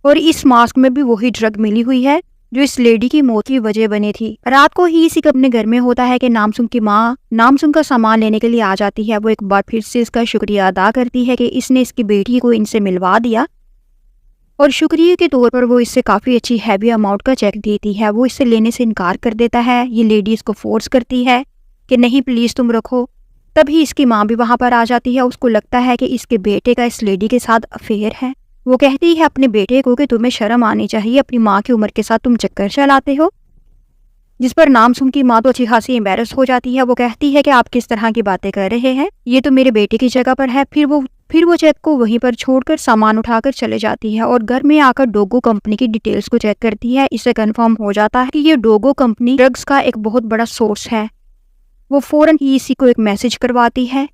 और इस मास्क में भी वही ड्रग मिली हुई है जो इस लेडी की मौत की वजह बनी थी। रात को ही इसी अपने घर में होता है कि नामसुंग की माँ नामसुंग का सामान लेने के लिए आ जाती है। वो एक बार फिर से इसका शुक्रिया अदा करती है कि इसने इसकी बेटी को इनसे मिलवा दिया, और शुक्रिया के तौर पर वो इससे काफी अच्छी हैवी अमाउंट का चेक देती है। वो इससे लेने से इनकार कर देता है। ये लेडी इसको फोर्स करती है कि नहीं प्लीज तुम रखो। तभी इसकी माँ भी वहां पर आ जाती है। उसको लगता है कि इसके बेटे का इस लेडी के साथ अफेयर है। वो कहती है अपने बेटे को कि तुम्हें शर्म आनी चाहिए, अपनी माँ की उम्र के साथ तुम चक्कर चलाते हो। जिस पर नामसुंग की माँ तो अच्छी खासी एम्बेरस हो जाती है। वो कहती है कि आप किस तरह की बातें कर रहे हैं, ये तो मेरे बेटे की जगह पर है। फिर वो चेक को वहीं पर छोड़कर सामान उठाकर चले जाती है और घर में आकर डोगो कंपनी की डिटेल्स को चेक करती है। इससे कंफर्म हो जाता है कि ये डोगो कंपनी ड्रग्स का एक बहुत बड़ा सोर्स है। वो फौरन ही इसी को एक मैसेज करवाती है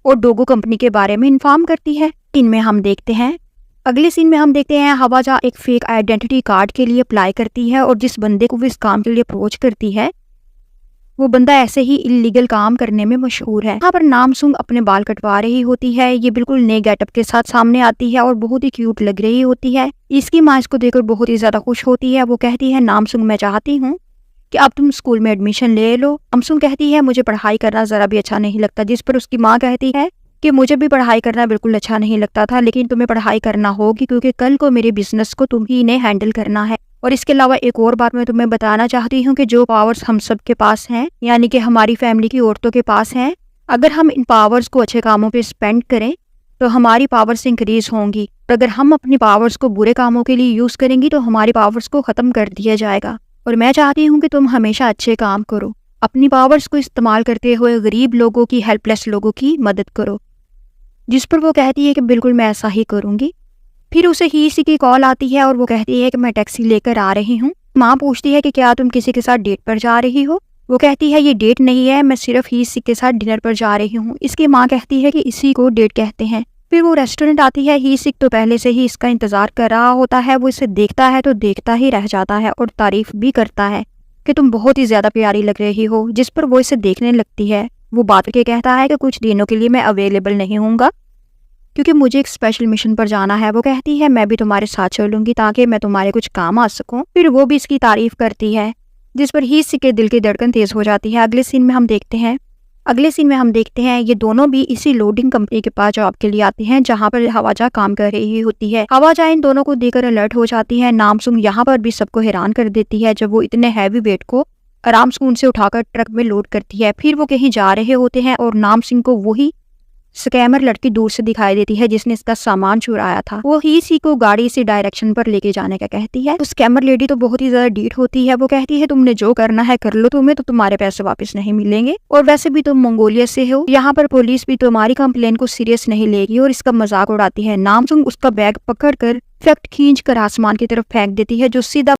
और डोगो कंपनी के बारे में इन्फॉर्म करती है। इनमें हम देखते हैं अगले सीन में हम देखते हैं हवाजा एक फेक आइडेंटिटी कार्ड के लिए अप्लाई करती है और जिस बंदे को वो इस काम के लिए अप्रोच करती है वो बंदा ऐसे ही इलीगल काम करने में मशहूर है। यहाँ पर नामसुंग अपने बाल कटवा रही होती है। ये बिल्कुल नए गेटअप के साथ सामने आती है और बहुत ही क्यूट लग रही होती है। इसकी माँ इसको देखकर बहुत ही ज्यादा खुश होती है। वो कहती है नामसुंग मैं चाहती हूँ कि अब तुम स्कूल में एडमिशन ले लो। नामसुंग कहती है मुझे पढ़ाई करना जरा भी अच्छा नहीं लगता। जिस पर उसकी माँ कहती है कि मुझे भी पढ़ाई करना बिल्कुल अच्छा नहीं लगता था, लेकिन तुम्हें पढ़ाई करना होगी क्योंकि कल को मेरे बिजनेस को तुम ही ने हैंडल करना है। और इसके अलावा एक और बात मैं तुम्हें बताना चाहती हूँ कि जो पावर्स हम सब के पास हैं, यानी कि हमारी फैमिली की औरतों के पास हैं, अगर हम इन पावर्स को अच्छे कामों पे स्पेंड करें तो हमारी पावर्स इंक्रीज होंगी। और अगर हम अपनी पावर्स को बुरे कामों के लिए यूज करेंगी तो हमारी पावर्स को खत्म कर दिया जाएगा। और मैं चाहती हूँ कि तुम हमेशा अच्छे काम करो, अपनी पावर्स को इस्तेमाल करते हुए गरीब लोगों की, हेल्पलेस लोगों की मदद करो। जिस पर वो कहती है कि बिल्कुल मैं ऐसा ही करूंगी। फिर उसे ही इसी की कॉल आती है और वो कहती है कि मैं टैक्सी लेकर आ रही हूँ। माँ पूछती है कि क्या तुम किसी के साथ डेट पर जा रही हो। वो कहती है ये डेट नहीं है, मैं सिर्फ ही इसी के साथ डिनर पर जा रही हूँ। इसकी माँ कहती है कि इसी को डेट कहते हैं। फिर वो रेस्टोरेंट आती है। ही सिक तो पहले से ही इसका इंतजार कर रहा होता है। वो इसे देखता है तो देखता ही रह जाता है और तारीफ भी करता है कि तुम बहुत ही ज्यादा प्यारी लग रही हो। जिस पर वो इसे देखने लगती है। वो बात करके कहता है कि कुछ दिनों के लिए मैं अवेलेबल नहीं हूँगा क्योंकि मुझे एक स्पेशल मिशन पर जाना है। वो कहती है मैं भी तुम्हारे साथ चलूंगी ताकि मैं तुम्हारे कुछ काम आ सकूं। फिर वो भी इसकी तारीफ करती है, जिस पर ही के दिल की धड़कन तेज हो जाती है। अगले सीन में हम देखते हैं ये दोनों भी इसी लोडिंग कंपनी के पास जॉब के लिए आते हैं जहां पर हवाजा काम कर रही होती है। हवाजा इन दोनों को देखकर अलर्ट हो जाती है। नामसुंग यहाँ पर भी सबको हैरान कर देती है जब वो इतने हैवी वेट को आराम से उनसे उठाकर ट्रक में लोड करती है। फिर वो कहीं जा रहे होते हैं और नामसिंह को वही स्कैमर लड़की दूर से दिखाई देती है जिसने इसका सामान चुराया था। वो ही इसी को गाड़ी से डायरेक्शन पर लेके जाने का कहती है। तो स्कैमर लेडी तो बहुत ही ज्यादा डीठ होती है। वो कहती है तुमने जो करना है कर लो, तुम्हें तो तुम्हारे पैसे वापस नहीं मिलेंगे और वैसे भी तुम मंगोलिया से हो, यहाँ पर पुलिस भी तुम्हारी कंप्लेन को सीरियस नहीं लेगी और इसका मजाक उड़ाती है। नामसुंग उसका बैग पकड़ कर फैक्ट खींच कर आसमान की तरफ फेंक देती है जो सीधा